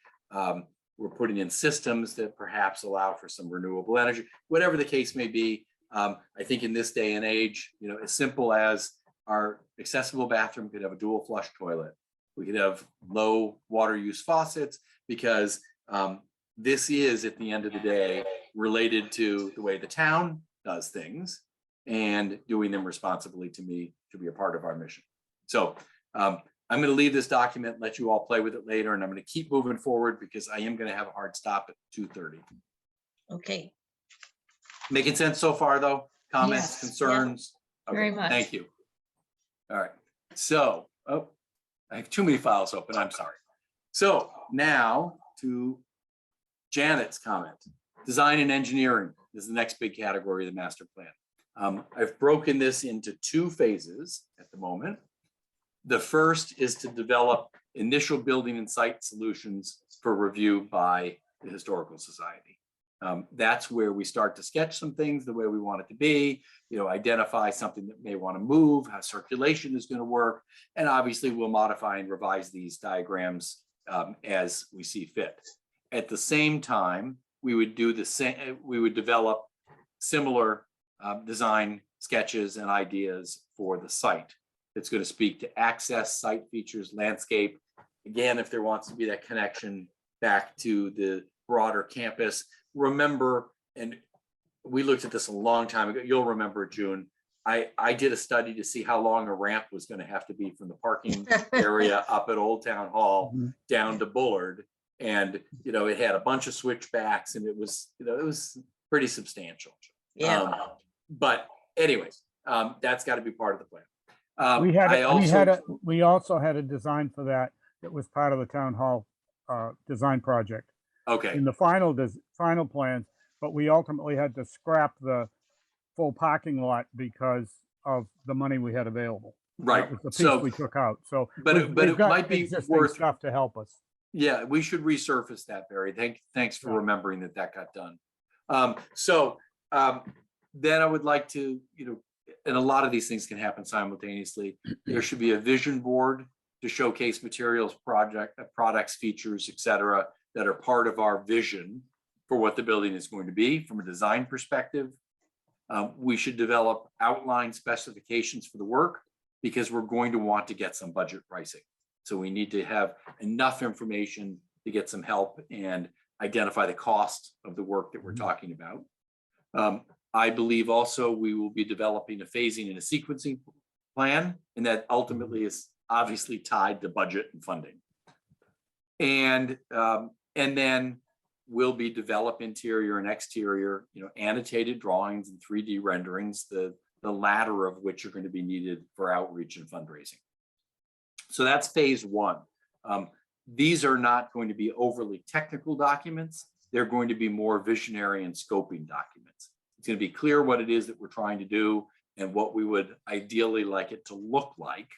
we're putting in systems that perhaps allow for some renewable energy, whatever the case may be. I think in this day and age, as simple as our accessible bathroom could have a dual flush toilet. We could have low water use faucets, because this is, at the end of the day, related to the way the town does things, and doing them responsibly, to me, to be a part of our mission. So I'm going to leave this document, let you all play with it later, and I'm going to keep moving forward because I am going to have a hard stop at 2:30. Okay, Making sense so far, though? Comments, Yes. concerns? Very Okay, much. thank you. All right. So, I have too many files open. I'm sorry. So now to Janet's comment. Design and engineering is the next big category of the master plan. I've broken this into 2 phases at the moment. The first is to develop initial building and site solutions for review by the Historical Society. That's where we start to sketch some things the way we want it to be, identify something that may want to move, how circulation is going to work, and obviously we'll modify and revise these diagrams as we see fit. At the same time, we would do the same. We would develop similar design sketches and ideas for the site. It's going to speak to access, site features, landscape. Again, if there wants to be that connection back to the broader campus. Remember, and we looked at this a long time ago, you'll remember, June, I did a study to see how long a ramp was going to have to be from the parking area up at Old Town Hall down to Bullard. And, it had a bunch of switchbacks, and it was pretty substantial. yeah, But anyways, that's got to be part of the plan. We also had a design for that was part of the town hall design project. Okay. In the final plans, but we ultimately had to scrap the full parking lot because of the money we had available. Right. That was the piece we took out. So, but it might be existing worth stuff to help us. Yeah, we should resurface that, Barry. Thanks for remembering that got done. Then I would like to, and a lot of these things can happen simultaneously. There should be a vision board to showcase materials, products, features, etc., that are part of our vision for what the building is going to be from a design perspective. We should develop outline specifications for the work, because we're going to want to get some budget pricing. So we need to have enough information to get some help and identify the cost of the work that we're talking about. I believe also we will be developing a phasing and a sequencing plan, and that ultimately is obviously tied to budget and funding. And then we'll be develop interior and exterior, annotated drawings and 3D renderings, the latter of which are going to be needed for outreach and fundraising. So that's phase 1. These are not going to be overly technical documents. They're going to be more visionary and scoping documents. It's going to be clear what it is that we're trying to do and what we would ideally like it to look like.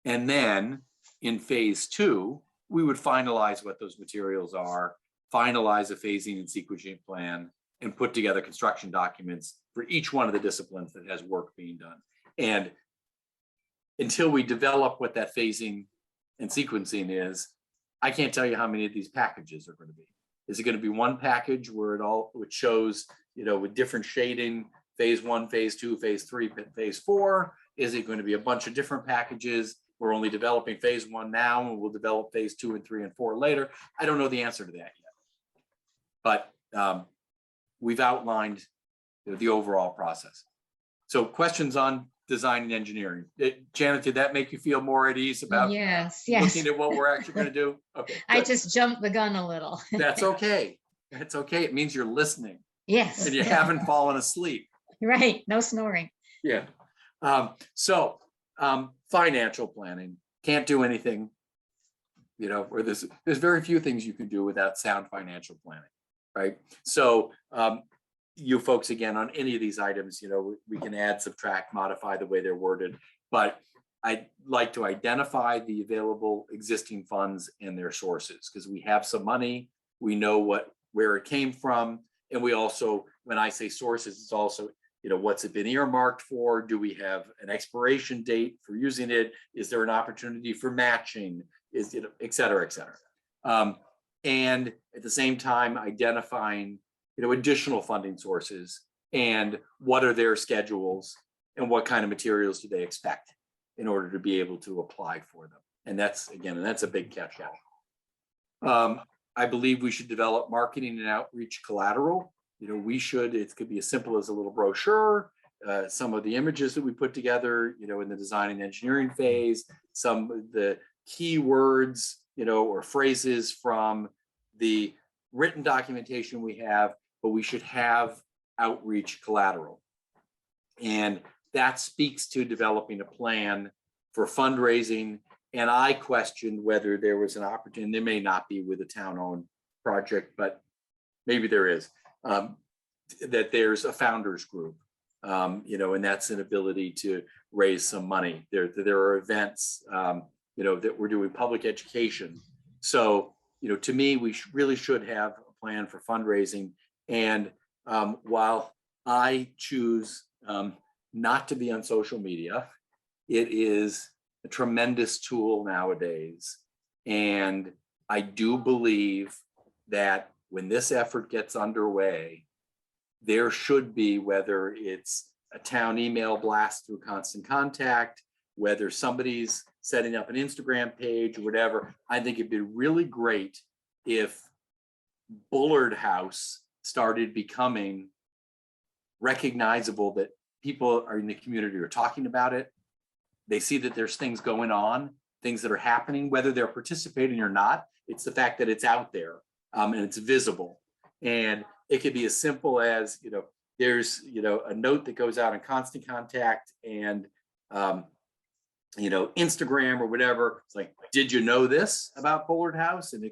And then in phase 2, we would finalize what those materials are, finalize a phasing and sequencing plan, and put together construction documents for each one of the disciplines that has work being done. And until we develop what that phasing and sequencing is, I can't tell you how many of these packages are going to be. Is it going to be one package which shows, with different shading, phase 1, phase 2, phase 3, phase 4? Is it going to be a bunch of different packages? We're only developing phase 1 now, and we'll develop phase 2 and 3 and 4 later. I don't know the answer to that yet, but we've outlined the overall process. So questions on design and engineering. Janet, did that make you feel more at ease about Yes. looking at what we're actually going to do? Okay. I Good. just jumped the gun a little. That's okay. That's okay. It means you're listening Yes. and you haven't fallen asleep. Right. No snoring. Yeah. Financial planning. Can't do anything, or there's very few things you can do without sound financial planning, right? So you folks, again, on any of these items, we can add, subtract, modify the way they're worded, but I'd like to identify the available existing funds and their sources, because we have some money, we know where it came from. And we also, when I say sources, it's also, what's it been earmarked for? Do we have an expiration date for using it? Is there an opportunity for matching? Is it, et cetera, et cetera. And at the same time, identifying, additional funding sources and what are their schedules and what kind of materials do they expect in order to be able to apply for them. And that's a big catch-all. I believe we should develop marketing and outreach collateral. It could be as simple as a little brochure, some of the images that we put together, in the design and engineering phase, some of the keywords, or phrases from the written documentation we have, but we should have outreach collateral. And that speaks to developing a plan for fundraising. And I questioned whether there was an opportunity, there may not be with a town-owned project, but maybe there is, that there's a founders group, and that's an ability to raise some money. There are events, that we're doing public education. So, to me, we really should have a plan for fundraising. And while I choose not to be on social media, it is a tremendous tool nowadays. And I do believe that when this effort gets underway, there should be, whether it's a town email blast through Constant Contact, whether somebody's setting up an Instagram page or whatever, I think it'd be really great if Bullard House started becoming recognizable, that people are in the community are talking about it. They see that there's things going on, things that are happening, whether they're participating or not. It's the fact that it's out there, and it's visible. And it could be as simple as, there's, a note that goes out in Constant Contact and, Instagram or whatever. It's like, did you know this about Bullard House? And you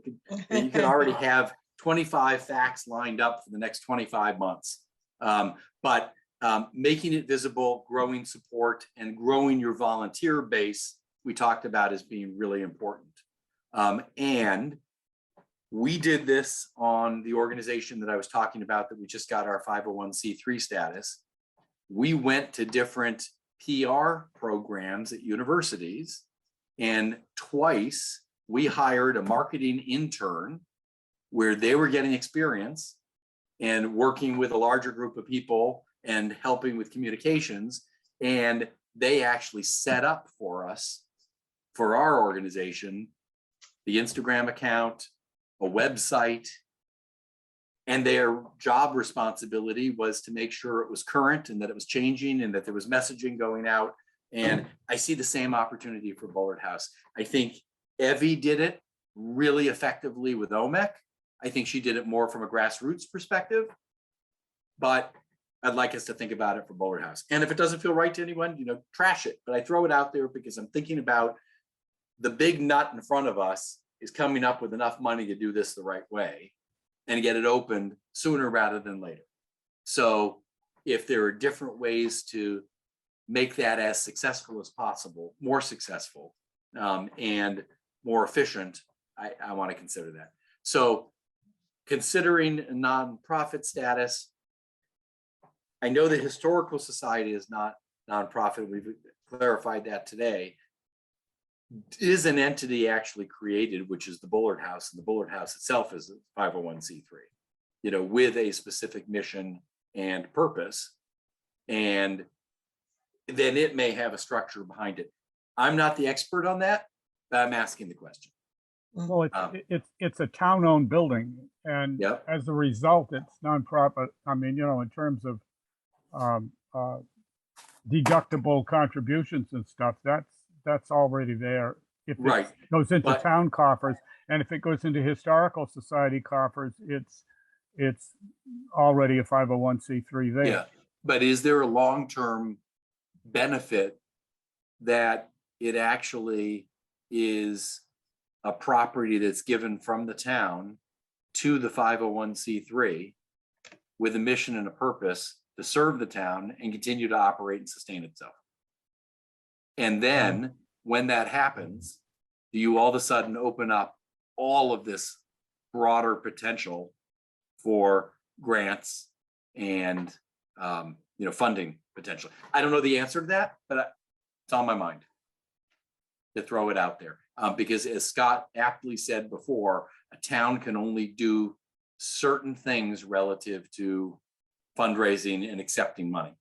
could already have 25 facts lined up for the next 25 months. But making it visible, growing support, and growing your volunteer base, we talked about as being really important. And we did this on the organization that I was talking about, that we just got our 501c3 status. We went to different PR programs at universities, and twice we hired a marketing intern where they were getting experience and working with a larger group of people and helping with communications. And they actually set up for us, for our organization, the Instagram account, a website, and their job responsibility was to make sure it was current and that it was changing and that there was messaging going out. And I see the same opportunity for Bullard House. I think Evie did it really effectively with OMEC. I think she did it more from a grassroots perspective, but I'd like us to think about it for Bullard House. And if it doesn't feel right to anyone, trash it. But I throw it out there because I'm thinking about the big nut in front of us is coming up with enough money to do this the right way and get it opened sooner rather than later. So if there are different ways to make that as successful as possible, more successful, and more efficient, I want to consider that. So considering a nonprofit status, I know the Historical Society is not nonprofit. We've clarified that today. Is an entity actually created, which is the Bullard House, and the Bullard House itself is a 501c3, with a specific mission and purpose, and then it may have a structure behind it. I'm not the expert on that, but I'm asking the question. Well, it's a town-owned building, and Yep. as a result, it's nonprofit. I mean, in terms of deductible contributions and stuff, that's already there. If Right. it goes into But- town coffers, and if it goes into Historical Society coffers, it's already a 501c3 there. Yeah, but is there a long-term benefit that it actually is a property that's given from the town to the 501c3 with a mission and a purpose to serve the town and continue to operate and sustain itself? And then when that happens, do you all of a sudden open up all of this broader potential for grants and funding potential? I don't know the answer to that, but it's on my mind to throw it out there. Because as Scott aptly said before, a town can only do certain things relative to fundraising and accepting money,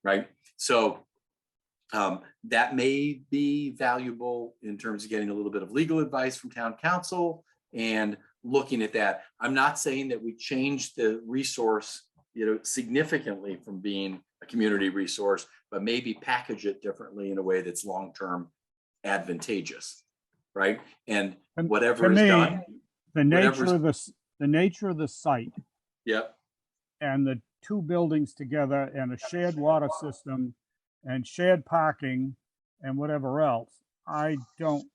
right? So that may be valuable in terms of getting a little bit of legal advice from town council and looking at that. I'm not saying that we change the resource, significantly from being a community resource, but maybe package it differently in a way that's long-term advantageous, right? And whatever to is me, done, the nature of the site yep, and the two buildings together and a shared water system and shared parking and whatever else, I don't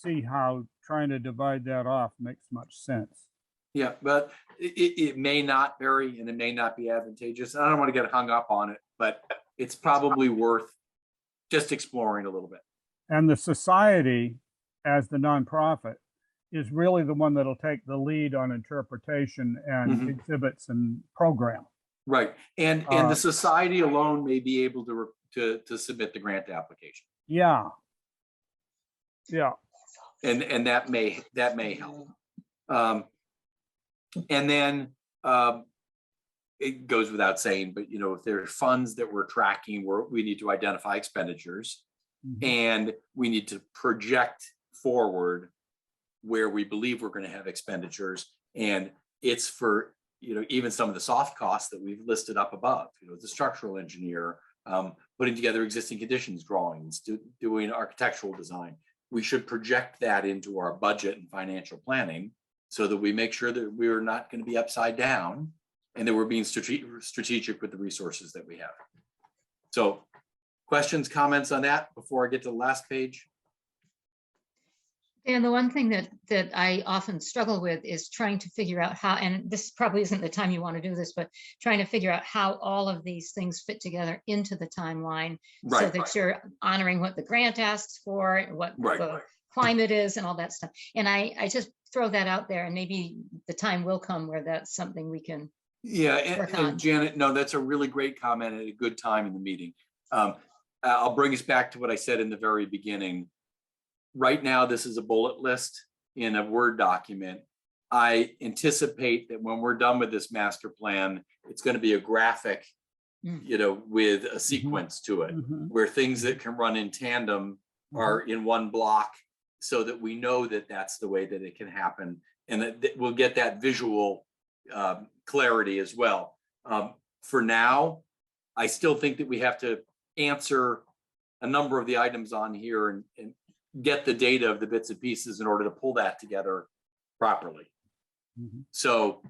see how trying to divide that off makes much sense. yeah, but it may not vary and it may not be advantageous. I don't want to get hung up on it, but it's probably worth just exploring a little bit. And the society, as the nonprofit, is really the one that'll take the lead on interpretation and exhibits and program. Right, and the society alone may be able to submit the grant application. Yeah. And that may help. And then it goes without saying, but if there are funds that we're tracking, we need to identify expenditures, and we need to project forward where we believe we're going to have expenditures, and it's for even some of the soft costs that we've listed up above. The structural engineer, putting together existing conditions drawings, doing architectural design. We should project that into our budget and financial planning so that we make sure that we're not going to be upside down and that we're being strategic with the resources that we have. So questions, comments on that before I get to the last page? And the one thing that I often struggle with is trying to figure out how, and this probably isn't the time you want to do this, but trying to figure out how all of these things fit together into the timeline, so that you're honoring what the grant asks for, what the climate is, and all that stuff. And I just throw that out there, and maybe the time will come where that's something we can work on. And Janet, no, that's a really great comment at a good time in the meeting. I'll bring us back to what I said in the very beginning. Right now, this is a bullet list in a Word document. I anticipate that when we're done with this master plan, it's going to be a graphic, with a sequence to it, where things that can run in tandem are in one block, so that we know that that's the way that it can happen, and that we'll get that visual clarity as well. For now, I still think that we have to answer a number of the items on here and get the data of the bits and pieces in order to pull that together properly. So,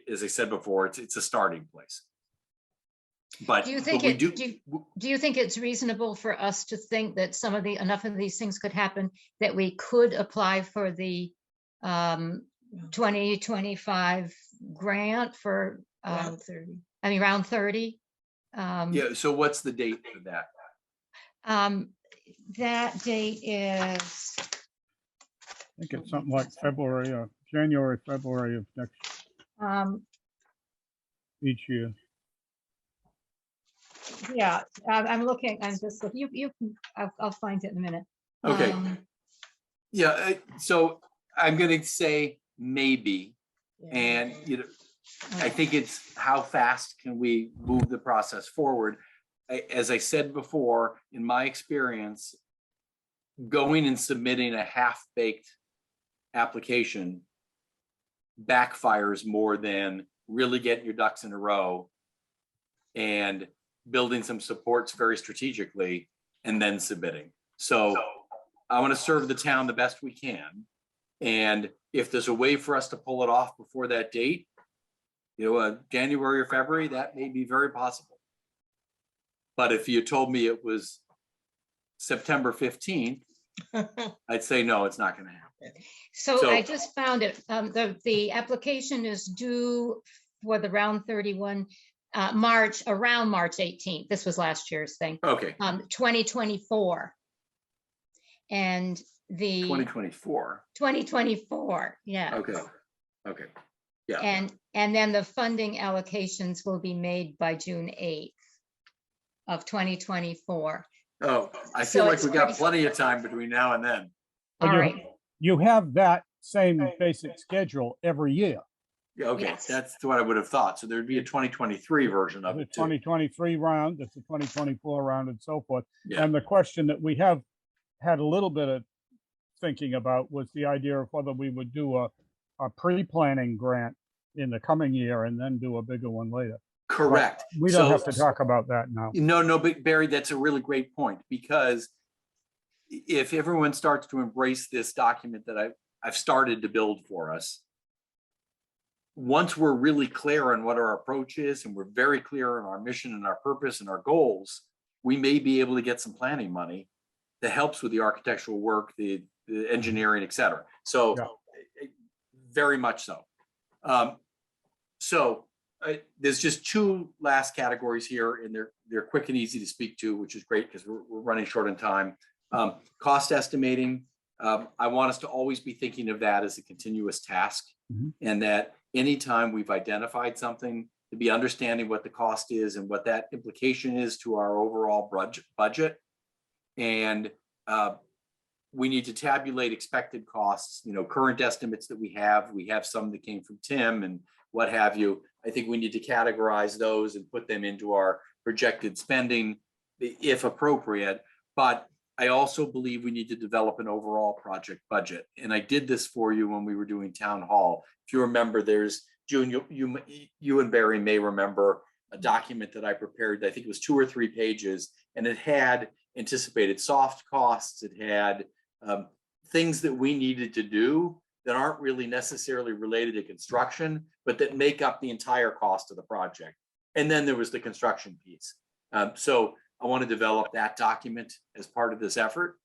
as I said before, it's a starting place. But do you think do you think it's reasonable for us to think that enough of these things could happen that we could apply for the 2025 grant for Round 30. round 30? Yeah, so what's the date for that? That date is, I think it's something like February or January, February of each year. yeah, I'm looking, I'm just, I'll find it in a minute. Okay. So I'm going to say maybe, and I think it's how fast can we move the process forward. As I said before, in my experience, going and submitting a half-baked application backfires more than really getting your ducks in a row and building some supports very strategically and then submitting. So I want to serve the town the best we can. And if there's a way for us to pull it off before that date, January or February, that may be very possible. But if you told me it was September 15th, I'd say, no, it's not going to happen. So I just found it. The application is due for the round 31 around March 18th. This was last year's thing. Okay, 2024. And the 2024. 2024, yeah. Okay. Yeah. And then the funding allocations will be made by June 8th of 2024. Oh, I So feel like it's we got pretty- plenty of time between now and then. But All you- right. You have that same basic schedule every year. Yeah, okay, Yes. that's what I would have thought. So there'd be a 2023 version of The it too. 2023 round, there's the 2024 round and so forth. Yeah. And the question that we have had a little bit of thinking about was the idea of whether we would do a pre-planning grant in the coming year and then do a bigger one later. Correct. We don't So- have to talk about that now. No, but Barry, that's a really great point, because if everyone starts to embrace this document that I've started to build for us, once we're really clear on what our approach is and we're very clear on our mission and our purpose and our goals, we may be able to get some planning money that helps with the architectural work, the engineering, et cetera. So very much so. There's just two last categories here, and they're quick and easy to speak to, which is great because we're running short on time. Cost estimating. I want us to always be thinking of that as a continuous task, and that anytime we've identified something, to be understanding what the cost is and what that implication is to our overall budget. And we need to tabulate expected costs, current estimates that we have some that came from Tim and what have you. I think we need to categorize those and put them into our projected spending if appropriate. But I also believe we need to develop an overall project budget. And I did this for you when we were doing town hall. If you remember, there's June, you and Barry may remember a document that I prepared. I think it was 2 or 3 pages, and it had anticipated soft costs. It had things that we needed to do that aren't really necessarily related to construction, but that make up the entire cost of the project. And then there was the construction piece. So I want to develop that document as part of this effort.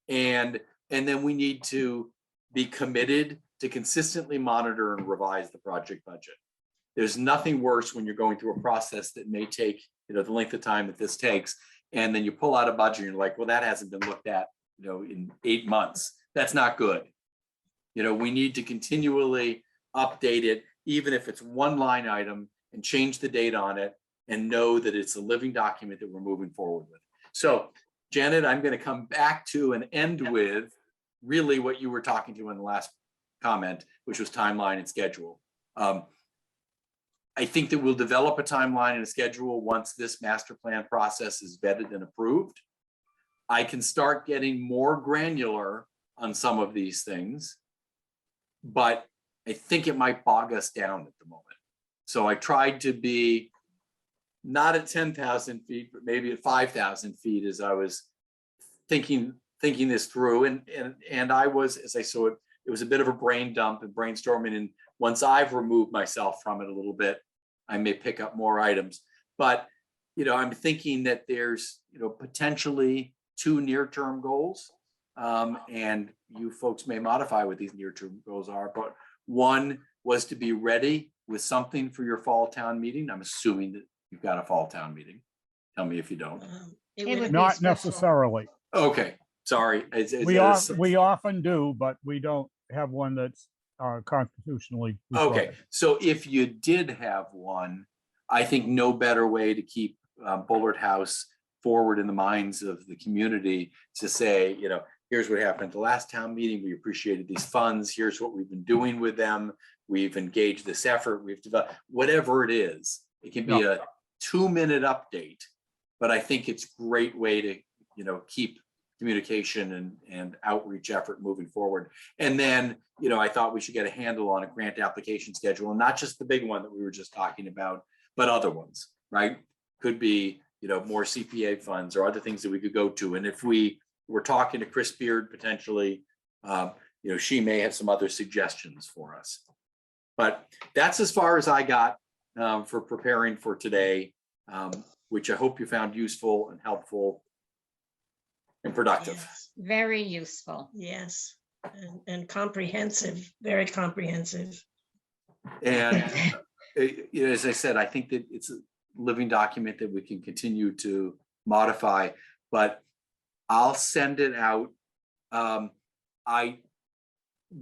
And then we need to be committed to consistently monitor and revise the project budget. There's nothing worse when you're going through a process that may take, the length of time that this takes, and then you pull out a budget and you're like, well, that hasn't been looked at, in 8 months. That's not good. We need to continually update it, even if it's one line item, and change the date on it and know that it's a living document that we're moving forward with. So Janet, I'm going to come back to and end with really what you were talking to in the last comment, which was timeline and schedule. I think that we'll develop a timeline and a schedule once this master plan process is vetted and approved. I can start getting more granular on some of these things, but I think it might bog us down at the moment. So I tried to be not at 10,000 feet, but maybe at 5,000 feet as I was thinking this through. And I was, as I saw it, it was a bit of a brain dump and brainstorming. And once I've removed myself from it a little bit, I may pick up more items. But, I'm thinking that there's, potentially 2 near-term goals. And you folks may modify what these near-term goals are, but one was to be ready with something for your fall town meeting. I'm assuming that you've got a fall town meeting. Tell me if you don't. It It would would- be Not special. necessarily. Okay, sorry. We often do, but we don't have one that's constitutionally Okay, required. so if you did have one, I think no better way to keep Bullard House forward in the minds of the community to say, here's what happened at the last town meeting. We appreciated these funds. Here's what we've been doing with them. We've engaged this effort. We've developed whatever it is. It can be a 2-minute update, but I think it's a great way to, keep communication and outreach effort moving forward. And then, I thought we should get a handle on a grant application schedule, and not just the big one that we were just talking about, but other ones, right? Could be, more CPA funds or other things that we could go to. And if we were talking to Chris Beard, potentially, she may have some other suggestions for us. But that's as far as I got for preparing for today, which I hope you found useful and helpful and productive. Yes, Very useful. yes. And comprehensive, very comprehensive. And as I said, I think that living document that we can continue to modify, but I'll send it out.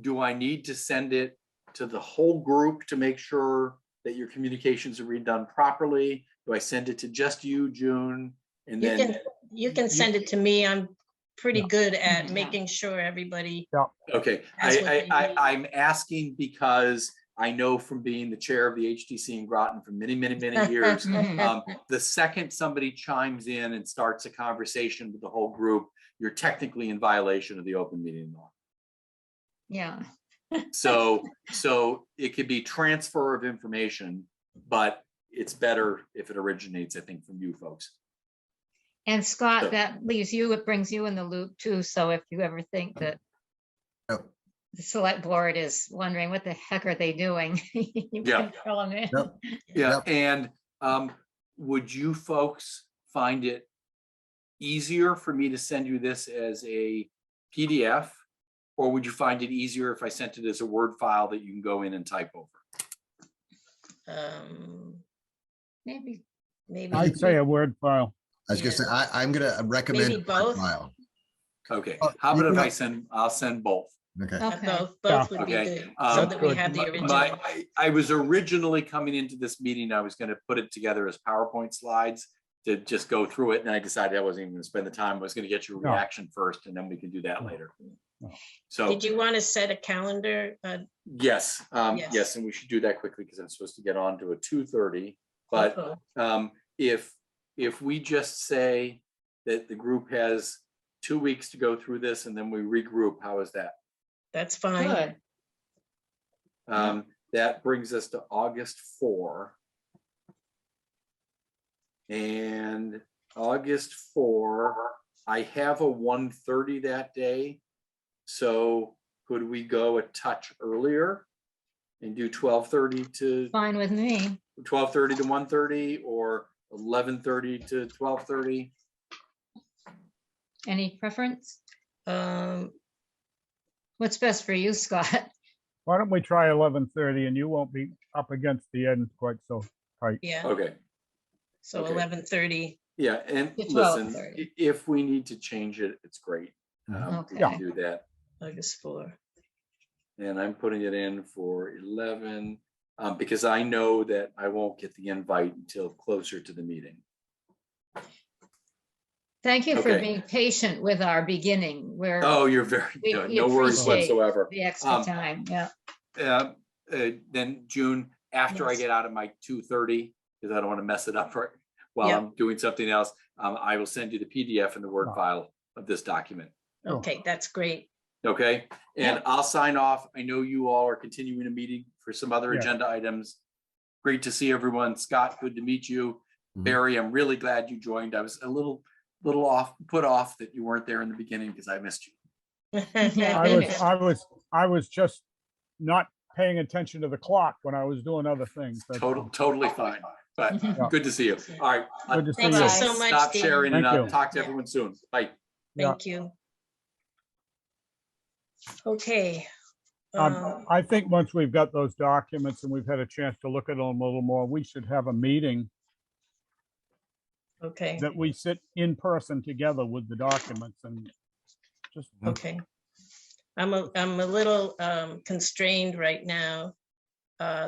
Do I need to send it to the whole group to make sure that your communications are redone properly? Do I send it to just you, June? And then, You can send it to me. I'm pretty Yeah. good at Yeah. making sure everybody, okay, That's what they need. I'm asking because I know from being the chair of the HTC in Groton for many, many, many years, Mhm. the second somebody chimes in and starts a conversation with the whole group, you're technically in violation of the open meeting law. Yeah. So it could be transfer of information, but it's better if it originates, I think, from you folks. And So- Scott, that leaves you, it brings you in the loop too. So if you ever think that Yep. the select board is wondering what the heck are they doing, you Yeah. can fill them in. Yep. Yeah, Yep. and would you folks find it easier for me to send you this as a PDF? Or would you find it easier if I sent it as a Word file that you can go in and type over? Maybe. maybe. I'd say a Word file. I was gonna say, I'm gonna recommend. Maybe a Word both? file. Okay, Oh, how you about if can- I'll send both? Okay. Okay. Both would be Okay, good, so um, that we good. have the original. I was originally coming into this meeting, I was gonna put it together as PowerPoint slides to just go through it, and I decided I wasn't even gonna spend the time. I was gonna get your No. reaction first, and then we can do that later. No. So, Did you want to set a calendar? yes, Yes. yes, and we should do that quickly because I'm supposed to get on to a 2:30. But Uh-oh. if we just say that the group has 2 weeks to go through this and then we regroup, how is that? That's fine. Good. That brings us to August 4. And August 4, I have a 1:30 that day. So could we go a touch earlier and do 12:30 to Fine with me. 12:30 to 1:30 or 11:30 to 12:30? Any preference? Um, What's best for you, Scott? Why don't we try 11:30 and you won't be up against the end quite so tight. yeah, Okay, so okay. 11:30. yeah, and It's listen, 12:30. if we need to change it, it's great. We Okay. can do that. August 4. And I'm putting it in for 11, because I know that I won't get the invite until closer to the meeting. Thank you for Okay. being patient with our beginning. We're Oh, you're very We- good. we No worries appreciate whatsoever. the extra Um, time. Yeah. Then June, after I Yes. get out of my 2:30, because I don't want to mess it up while Yep. I'm doing something else, I will send you the PDF and the Word Oh. file of this document. Oh. Okay, that's great. Okay, and Yep. I'll sign off. I know you all are continuing a meeting for some other Yeah. agenda items. Great to see everyone. Scott, good to meet you. Mhm. Barry, I'm really glad you joined. I was a little put off that you weren't there in the beginning because I missed you. Yeah. I was just not paying attention to the clock when I was doing other things. That's all. Totally fine, but Yeah. good to see you. All right. Good to see Thank you. you Bye. so much, Stop Dean. sharing and Thank I'll you. talk to Yeah. everyone soon. Bye. Yeah. Thank you. Okay. I think once we've got those documents and we've had a chance to look at them a little more, we should have a meeting Okay, that we sit in person together with the documents and just, okay. I'm a little constrained right now.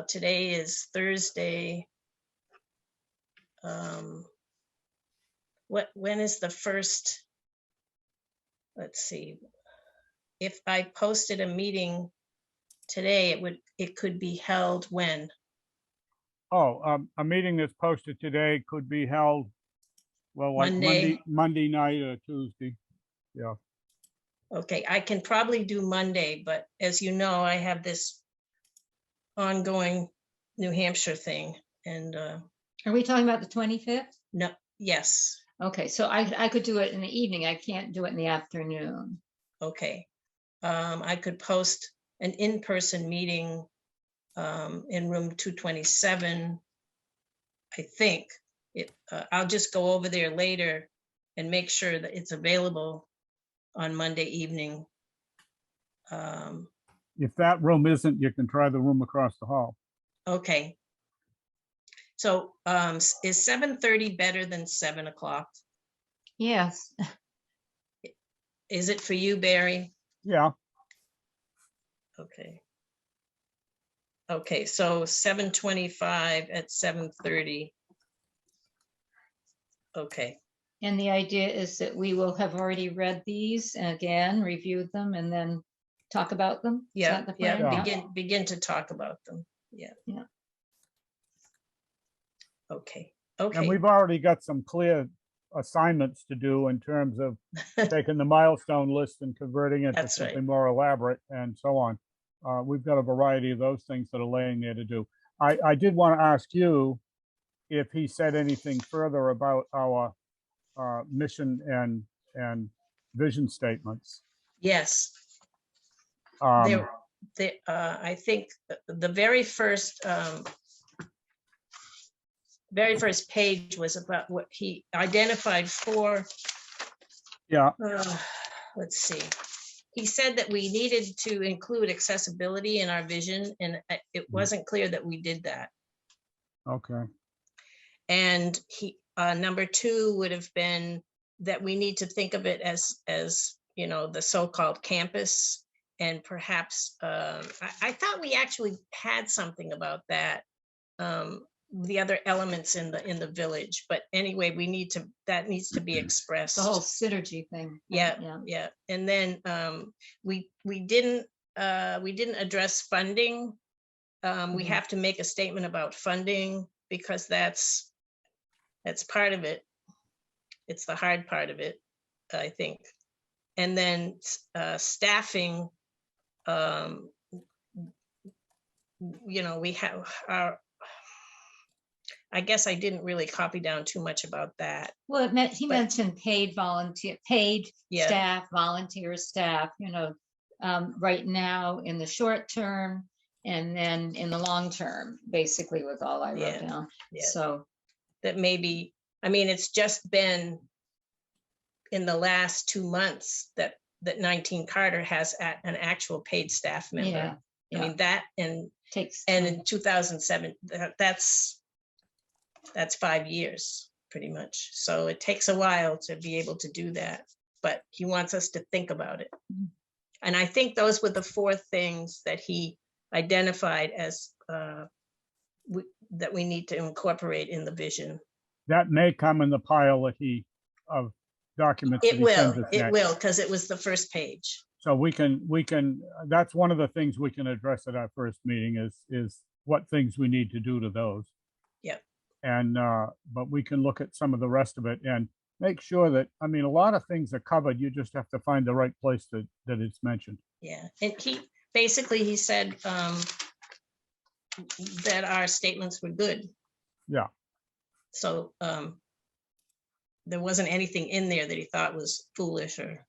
Today is Thursday. When is the first? Let's see. If I posted a meeting today, it could be held when? a meeting that's posted today could be held, well, like Monday. Monday night or Tuesday. Yeah. Okay, I can probably do Monday, but as you know, I have this ongoing New Hampshire thing and Are we talking about the 25th? no, yes, Okay, so I could do it in the evening. I can't do it in the afternoon. okay. I could post an in-person meeting in room 227. I think I'll just go over there later and make sure that it's available on Monday evening. If that room isn't, you can try the room across the hall. Okay. So is 7:30 better than 7 o'clock? Yes, Is it for you, Barry? Yeah, Okay. Okay, so 7:25 at 7:30. Okay, and the idea is that we will have already read these again, reviewed them, and then talk about them. Is yeah, that the yeah, plan? begin to talk about them. Yeah. Yeah. Okay, and okay. we've already got some clear assignments to do in terms of taking the milestone list and converting it to That's right. something more elaborate and so on. We've got a variety of those things that are laying there to do. I did want to ask you if he said anything further about our mission and vision statements. Yes, Um, I think the very first page was about what he identified for. yeah, Let's see. He said that we needed to include accessibility in our vision, and it wasn't clear that we did that. okay, And number 2 would have been that we need to think of it as the so-called campus, and perhaps I thought we actually had something about that, the other elements in the village, but anyway, that needs to be expressed. The whole synergy thing. Yeah. And then we didn't address funding. We have to make a statement about funding, because that's part of it. It's the hard part of it, I think. And then staffing, we have our, I guess I didn't really copy down too much about that. Well, he mentioned paid staff, volunteer staff, right now in the short term, and then in the long term, basically with all I wrote down. Yeah. So that maybe, it's just been in the last 2 months that 19 Carter has an actual paid staff member. Yeah. That and takes in 2007, that's 5 years pretty much. So it takes a while to be able to do that, but he wants us to think about it. And I think those were the 4 things that he identified as that we need to incorporate in the vision. that may come in the pile of documents. It will, because it was the first page. So we can, that's one of the things we can address at our first meeting is what things we need to do to those. Yep. And, but we can look at some of the rest of it and make sure that, a lot of things are covered. You just have to find the right place that it's mentioned. Yeah. And he said that our statements were good. Yeah. So there wasn't anything in there that he thought was foolish or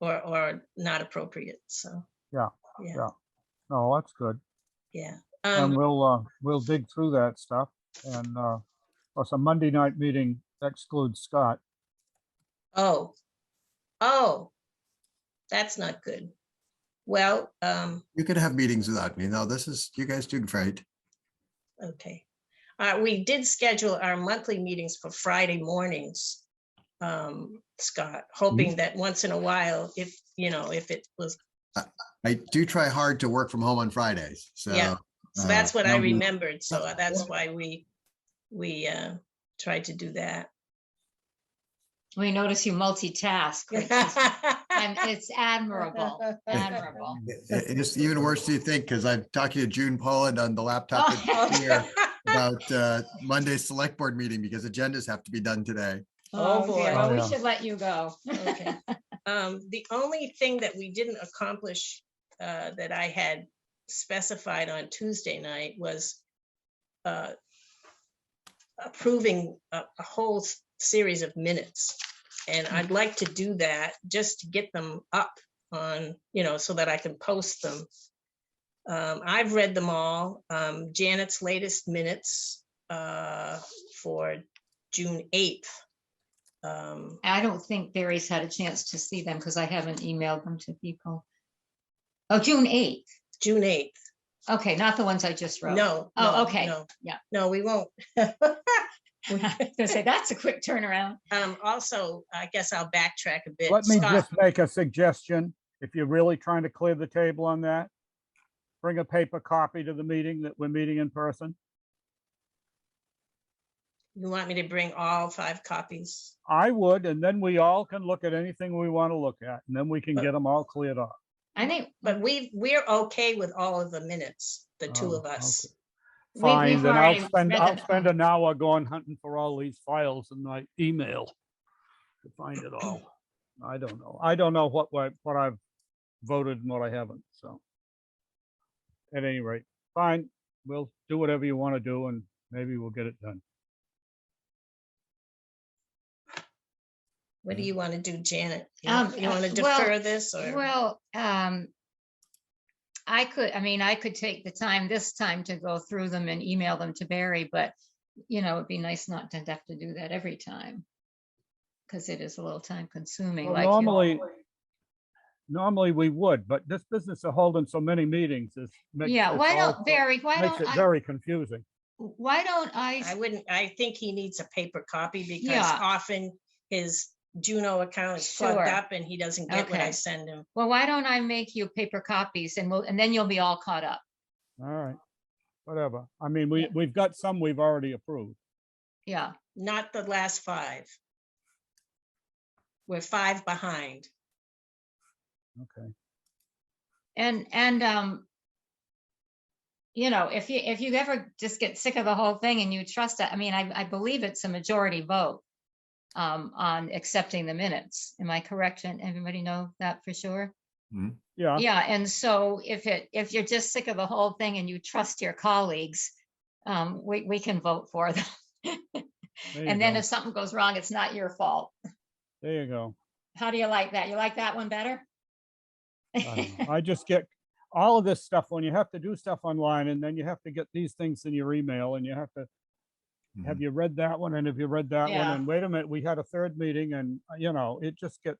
or not appropriate. So yeah. No, that's good. Yeah. And we'll dig through that stuff. And plus a Monday night meeting excludes Scott. Oh, that's not good. Well, You could have meetings without me. No, you guys do great. Okay. We did schedule our monthly meetings for Friday mornings, Scott, hoping that once in a while, if it was. I do try hard to work from home on Fridays. So yeah. So that's what I no, remembered. So that's why we tried to do that. We notice you multitask. It's admirable. It's even worse than you think, because I'm talking to June Poland on the laptop here about Monday's select board meeting, because agendas have to be done today. Oh boy. Well, we should let you go. Okay. The only thing that we didn't accomplish that I had specified on Tuesday night was approving a whole series of minutes. And I'd like to do that just to get them up on, so that I can post them. I've read them all. Janet's latest minutes for June 8th. I don't think Barry's had a chance to see them because I haven't emailed them to people. Oh, June 8th. June 8th. Okay, not the ones I just wrote. No. Oh, no, okay. no. Yeah. No, we won't. I was gonna say, that's a quick turnaround. Also, I guess I'll backtrack a bit. Let me Scott, just make a suggestion. If you're really trying to clear the table on that, bring a paper copy to the meeting that we're meeting in person. you want me to bring all 5 copies? I would, and then we all can look at anything we want to look at, and then we can get them all cleared off. I think But we're okay with all of the minutes, the 2 Oh, of us. Fine, we've then already I'll read spend an hour going hunting for all these files in my email to find it all. I don't know. I don't know what I've voted and what I haven't, so. At any rate, fine, we'll do whatever you want to do and maybe we'll get it done. What do you want to do, Janet? You Um, want to well- defer this or? Well, I could take the time this time to go through them and email them to Barry, but it'd be nice not to have to do that every time. Because it is a little time consuming. Well, Like normally we would, but this business of holding so many meetings is. why don't, Barry, Makes it very confusing. why don't I think he needs a paper copy because Yeah. often his Juno account is plugged Sure. up and he doesn't get what I Okay. send him. well, why don't I make you paper copies and then you'll be all caught up. All right, whatever. I mean, Yeah. we've got some we've already approved. Yeah. Not the last 5. We're 5 behind. Okay. And if you ever just get sick of the whole thing and you trust it, I believe it's a majority vote on accepting the minutes. Am I correct? And everybody know that for sure? Yeah. Yeah, and so if you're just sick of the whole thing and you trust your colleagues, we can vote for them. There And you then go. if something goes wrong, it's not your fault. There you go. How do you like that? You like that one better? I don't know. I just get all of this stuff when you have to do stuff online and then you have to get these things in your email and you have to, have you read that one? And have you read that one? Yeah. And wait a minute, we had a 3rd meeting and it just gets.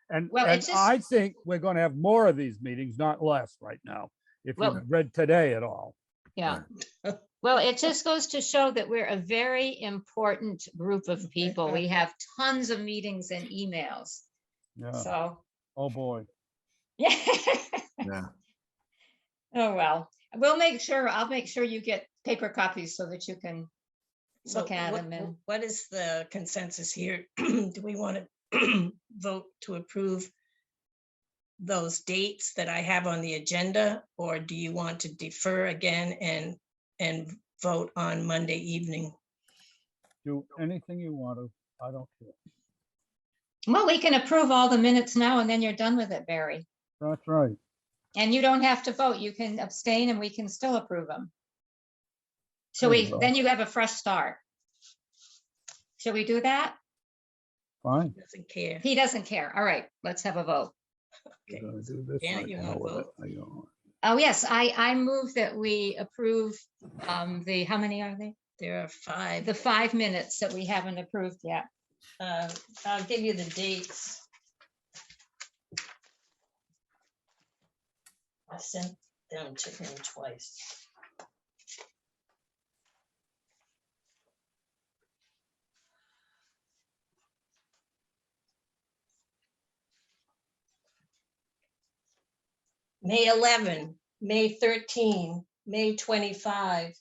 And, Well, and it's just- I think we're going to have more of these meetings, not less right now. If Well- you read today at all. Yeah. Well, it just goes to show that we're a very important group of people. We have tons of meetings and emails. Yeah. So, Oh, boy. yeah. Yeah. Oh, well, I'll make sure you get paper copies so that you can So look at them and. what is the consensus here? Do we want to vote to approve those dates that I have on the agenda? Or do you want to defer again and vote on Monday evening? Do anything you want to. I don't care. Well, we can approve all the minutes now and then you're done with it, Barry. That's right. And you don't have to vote. You can abstain and we can still approve them. There you go. Then you have a fresh start. Shall we do that? Fine. Doesn't care. He doesn't care. All right, let's have a vote. Okay. We're gonna do this Janet, right you now wanna with vote? it. I don't- Oh, yes, I move that we approve how many are they? There are 5. The 5 minutes that we haven't approved yet. I'll give you the dates. I sent them to him twice. May 11, May 13, May 25,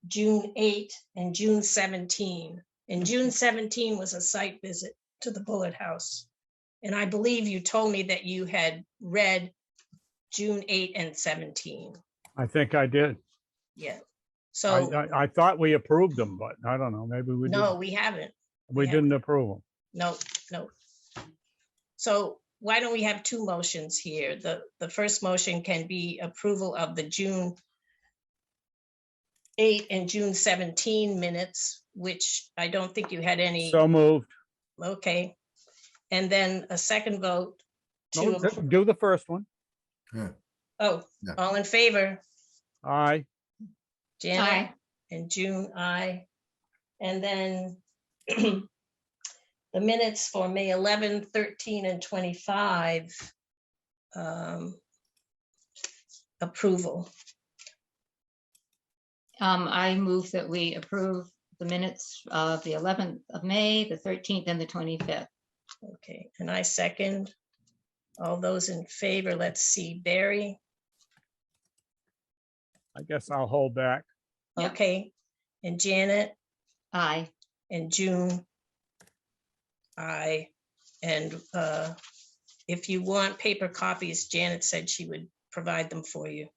June 8, and June 17. And June 17 was a site visit to the Bullet House. And I believe you told me that you had read June 8 and 17. I think I did. Yeah. So, I thought we approved them, but I don't know, maybe we no, didn't. we haven't. We yeah. didn't approve them. No, no. So why don't we have 2 motions here? The first motion can be approval of the June 8 and June 17 minutes, which I don't think you had any. So moved. Okay. And then a second vote to, No, do the first one. oh, Yeah. all in favor? Aye. Janet Aye. and June, aye. And then the minutes for May 11, 13, and 25, approval. I move that we approve the minutes of the 11th of May, the 13th and the 25th. Okay, and I second. All those in favor, let's see, Barry, I guess I'll hold back. Yeah. okay, and Janet, Aye. and June. Aye, and if you want paper copies, Janet said she would provide them for you.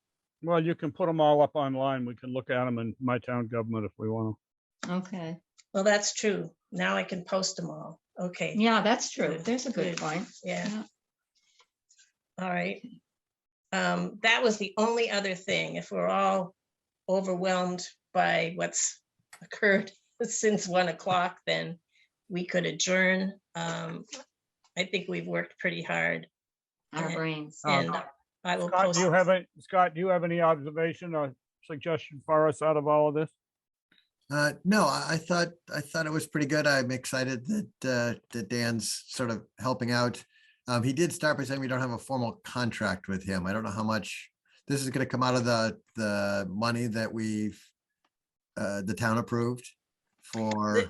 Well, you can put them all up online. We can look at them in my town government if we want Okay. Well, that's true. Now I can post them all. Okay, Yeah, that's true. Good, There's a good good. point. yeah. Yeah. All right. That was the only other thing. If we're all overwhelmed by what's occurred since 1 o'clock, then we could adjourn. I think we've worked pretty hard, Our brains. and I will to. post. Scott, do you have any observation or suggestion for us out of all of this? No, I thought it was pretty good. I'm excited that Dan's sort of helping out. He did start by saying we don't have a formal contract with him. I don't know how much this is going to come out of the money that the town approved for.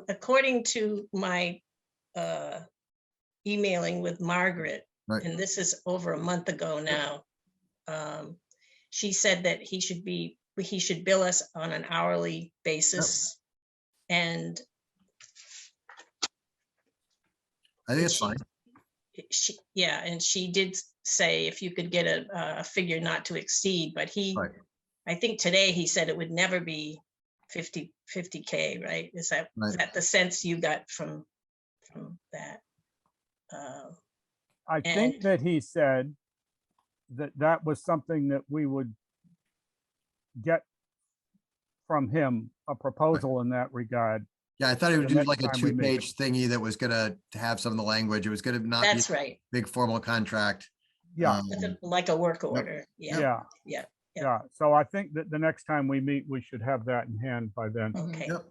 According to my emailing with Margaret, Right. and this is over a month ago now, she said that he should bill us on an hourly basis. And I think it's fine. yeah, and she did say if you could get a figure not to exceed, but Right. I think today he said it would never be 50K, right? Is that the sense you got from that? I think that he said that was something that we would get from him, a proposal in that regard. Yeah, I thought he would The do next like a time we meet. 2-page thingy that was gonna have some of the language. It was gonna not be That's a right, big formal contract. Yeah, like a work order. Yeah, yeah, yeah. yeah. So I think that the next time we meet, we should have that in hand by then. Okay. Yep.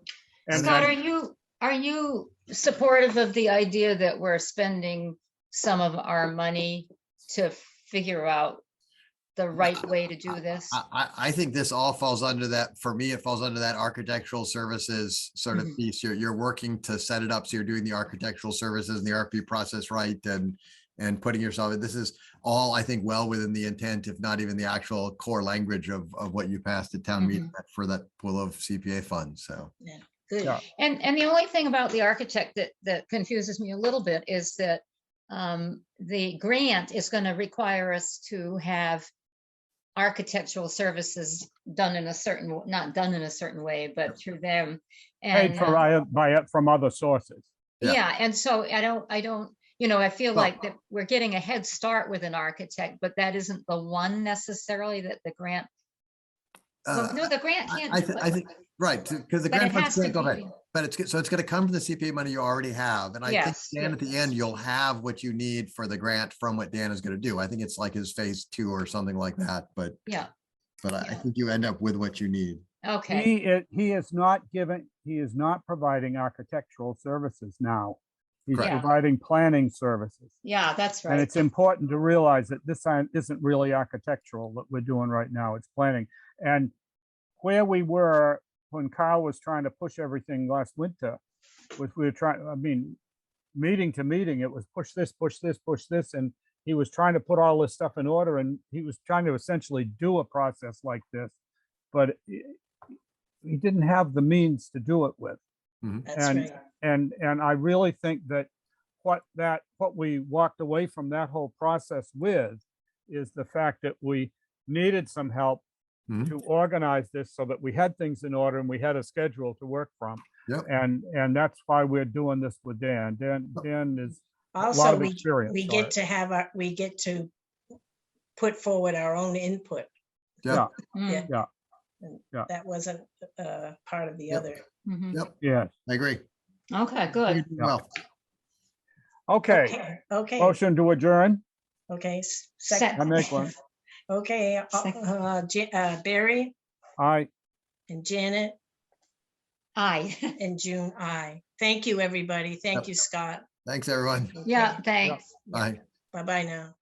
And Scott, then- are you supportive of the idea that we're spending some of our money to figure out the right way to do this? I think this all falls under that. For me, it falls under that architectural services sort of Mhm. piece. You're working to set it up. So you're doing the architectural services and the RP process right and putting yourself, this is all, I think, well within the intent, if not even the actual core language of what you passed at town meeting for that pool of CPA funds. So. Good. Yeah. And the only thing about the architect that confuses me a little bit is that the grant is going to require us to have architectural services done in a certain, not done in a certain way, but through them. Paid And for from other sources. Yeah. yeah, and so I don't, I feel Well- like that we're getting a head start with an architect, but that isn't the one necessarily that the grant. Well, no, the grant can't. I do it. think, right, because the But grant it funds has to can't go ahead. be. But it's going to come from the CPA money you already have. And I think Yes, Dan, at the yes. end, you'll have what you need for the grant from what Dan is going to do. I think it's like his phase 2 or something like that, but Yeah, I Yeah. think you end up with what you need. okay, He is not providing architectural services now. He's Correct. Yeah. providing planning services. yeah, that's And right. it's important to realize that this isn't really architectural that we're doing right now. It's planning. And where we were when Carl was trying to push everything last winter, was we were trying, I mean, meeting to meeting, it was push this, push this, push this. And he was trying to put all this stuff in order, and he was trying to essentially do a process like this, but he didn't have the means to do it with. That's And right. and I really think that what we walked away from that whole process with is the fact that we needed some help Mhm. to organize this so that we had things in order and we had a schedule to work from. Yep. And that's why we're doing this with Dan. Dan is a lot Also, of experience. we on get it. to we get to put forward our own input. Yeah. Mm, Yeah. And Yeah. that wasn't part of the Yep. other. mhm. Yep, Yes. I agree. Okay, good. Well, Okay. Okay, Motion to adjourn. okay. Second. I make one. Okay, Barry Aye. and Janet Aye. and June, I. Thank you, everybody. Thank Yep. you, Scott. thanks, everyone. Yeah, Okay. thanks. Bye. Bye-bye now.